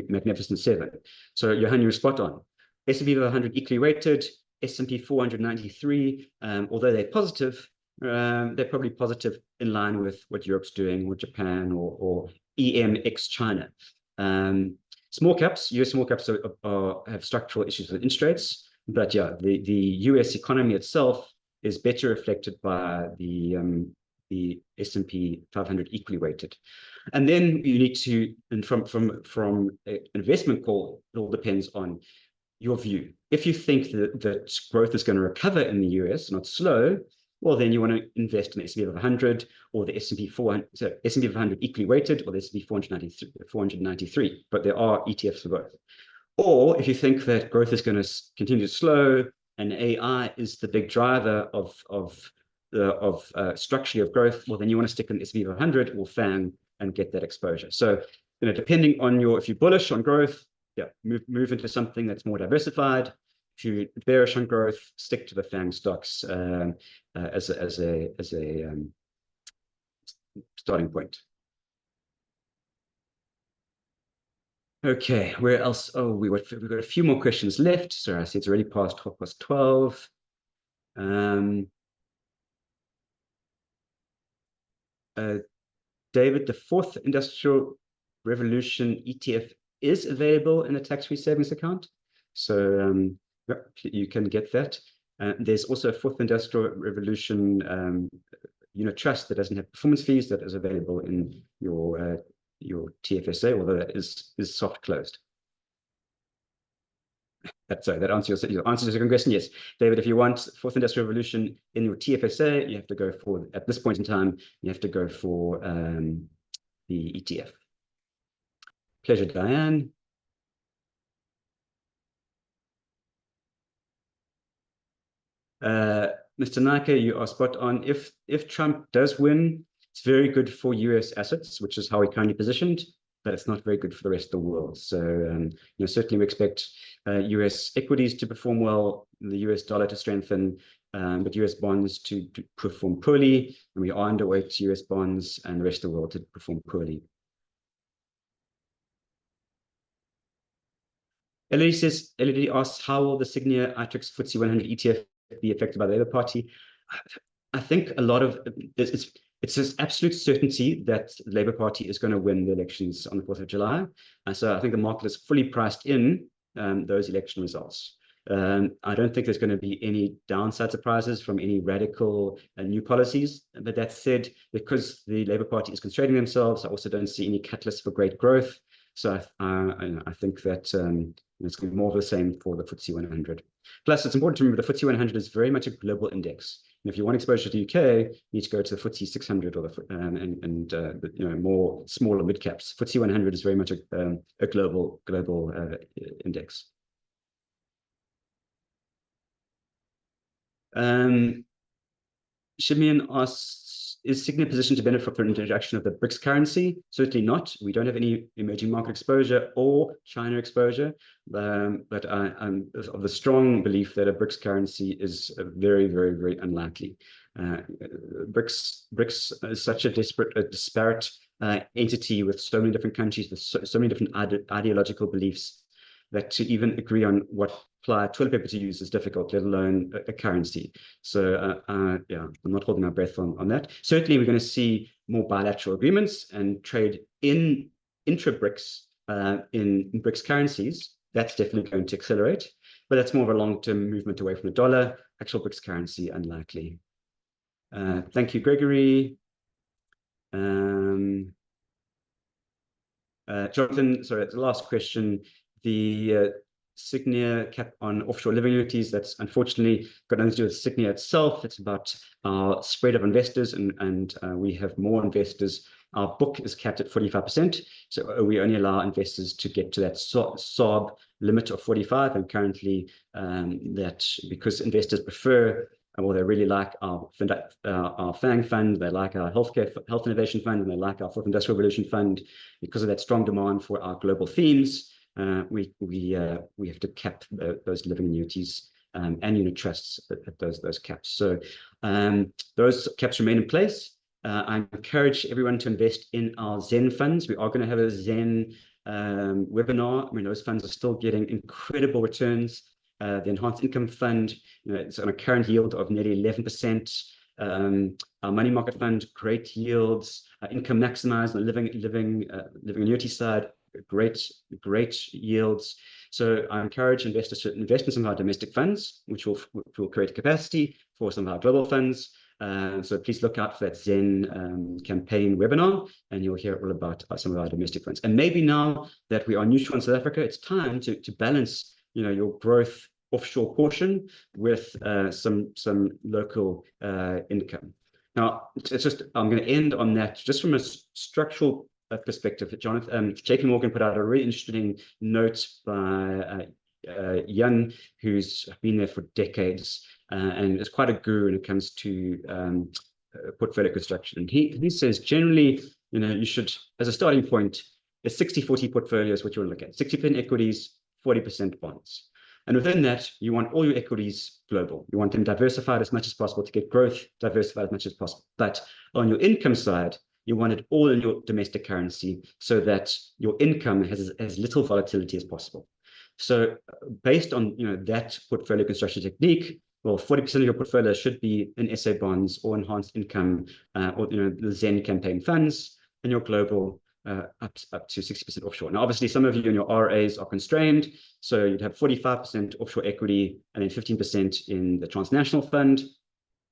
Magnificent Seven. So Johan, you're spot on. S&P 500 equally weighted, S&P 493, although they're positive, they're probably positive in line with what Europe's doing, or Japan, or EM ex China. Small caps, US small caps have structural issues with interest rates, but yeah, the US economy itself is better reflected by the S&P 500 equally weighted. And then you need to, and from an investment call, it all depends on your view. If you think that growth is going to recover in the US, not slow, well, then you want to invest in S&P 500 or the S&P 400, so S&P 500 equally weighted, or the S&P 493, but there are ETFs for both. Or if you think that growth is going to continue to slow and AI is the big driver of structurally of growth, well, then you want to stick in the S&P 500 or FANG and get that exposure. So, depending on if you're bullish on growth, yeah, move into something that's more diversified. If you're bearish on growth, stick to the FANG stocks as a starting point. Okay, where else? Oh, we've got a few more questions left. Sorry, I see it's already past 12:12. David, the fourth industrial revolution ETF is available in a tax-free savings account. So you can get that. There's also a fourth industrial revolution unit trust that doesn't have performance fees, that is available in your TFSA, although that is soft closed. That answers your second question. Yes, David, if you want fourth industrial revolution in your TFSA, you have to go for, at this point in time, you have to go for the ETF. Pleasure, Diane. Mr. Nike, you are spot on. If Trump does win, it's very good for US assets, which is how we're currently positioned, but it's not very good for the rest of the world. So certainly we expect US equities to perform well, the US dollar to strengthen, but US bonds to perform poorly, and we are underweight US bonds, and the rest of the world to perform poorly. LED asks, how will the Sygnia FANG.AI 100 ETF be affected by the Labour Party? I think a lot of it's just absolute certainty that the Labour Party is going to win the elections on the 4th of July. And so I think the market is fully priced in those election results. I don't think there's going to be any downside surprises from any radical new policies. But that said, because the Labour Party is constraining themselves, I also don't see any catalyst for great growth. So I think that it's going to be more of the same for the FTSE 100. Plus, it's important to remember the FTSE 100 is very much a global index. And if you want exposure to the UK, you need to go to the FTSE 600 or the more smaller mid caps. FTSE 100 is very much a global index. Shimian asks, is Sygnia positioned to benefit from the introduction of the BRICS currency? Certainly not. We don't have any emerging market exposure or China exposure, but I'm of the strong belief that a BRICS currency is very, very, very unlikely. BRICS is such a disparate entity with so many different countries, with so many different ideological beliefs, that to even agree on what toilet paper to use is difficult, let alone a currency. So yeah, I'm not holding my breath on that. Certainly, we're going to see more bilateral agreements and trade in intra-BRICS in BRICS currencies. That's definitely going to accelerate, but that's more of a long-term movement away from the dollar. Actual BRICS currency, unlikely. Thank you, Gregory. Jonathan, sorry, the last question. The Sygnia cap on offshore living annuities, that's unfortunately got nothing to do with Sygnia itself. It's about our spread of investors, and we have more investors. Our book is capped at 45%, so we only allow investors to get to that SARB limit of 45, and currently that because investors prefer, well, they really like our FANG fund, they like our health innovation fund, and they like our fourth industrial revolution fund. Because of that strong demand for our global themes, we have to cap those living annuities and unit trusts at those caps. So those caps remain in place. I encourage everyone to invest in our Zen funds. We are going to have a Zen webinar. I mean, those funds are still getting incredible returns. The Enhanced Income Fund, it's on a current yield of nearly 11%. Our money market fund, great yields. Income Maximized, the living annuity side, great yields. So I encourage investors to invest in some of our domestic funds, which will create capacity for some of our global funds. So please look out for that Zen campaign webinar, and you'll hear all about some of our domestic funds. And maybe now that we are neutral in South Africa, it's time to balance your growth offshore portion with some local income. Now, I'm going to end on that just from a structural perspective. Jonathan, JP Morgan put out a really interesting note by Jan, who's been there for decades and is quite a guru when it comes to portfolio construction. And he says generally, you should, as a starting point, a 60-40 portfolio is what you want to look at. 60% equities, 40% bonds. And within that, you want all your equities global. You want them diversified as much as possible to get growth, diversified as much as possible. But on your income side, you want it all in your domestic currency so that your income has as little volatility as possible. So based on that portfolio construction technique, well, 40% of your portfolio should be in SA bonds or enhanced income or the Zen campaign funds, and your global up to 60% offshore. Now, obviously, some of you in your RAs are constrained, so you'd have 45% offshore equity and then 15% in the transnational fund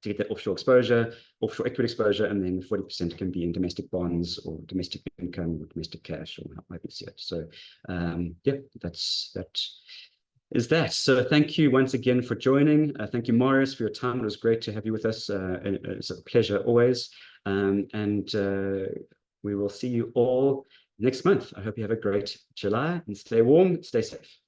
to get that offshore equity exposure, and then 40% can be in domestic bonds or domestic income or domestic cash, or how you see it. So, yeah, that is that. So thank you once again for joining. Thank you, Marius, for your time. It was great to have you with us. It's a pleasure always. And we will see you all next month. I hope you have a great July and stay warm, stay safe.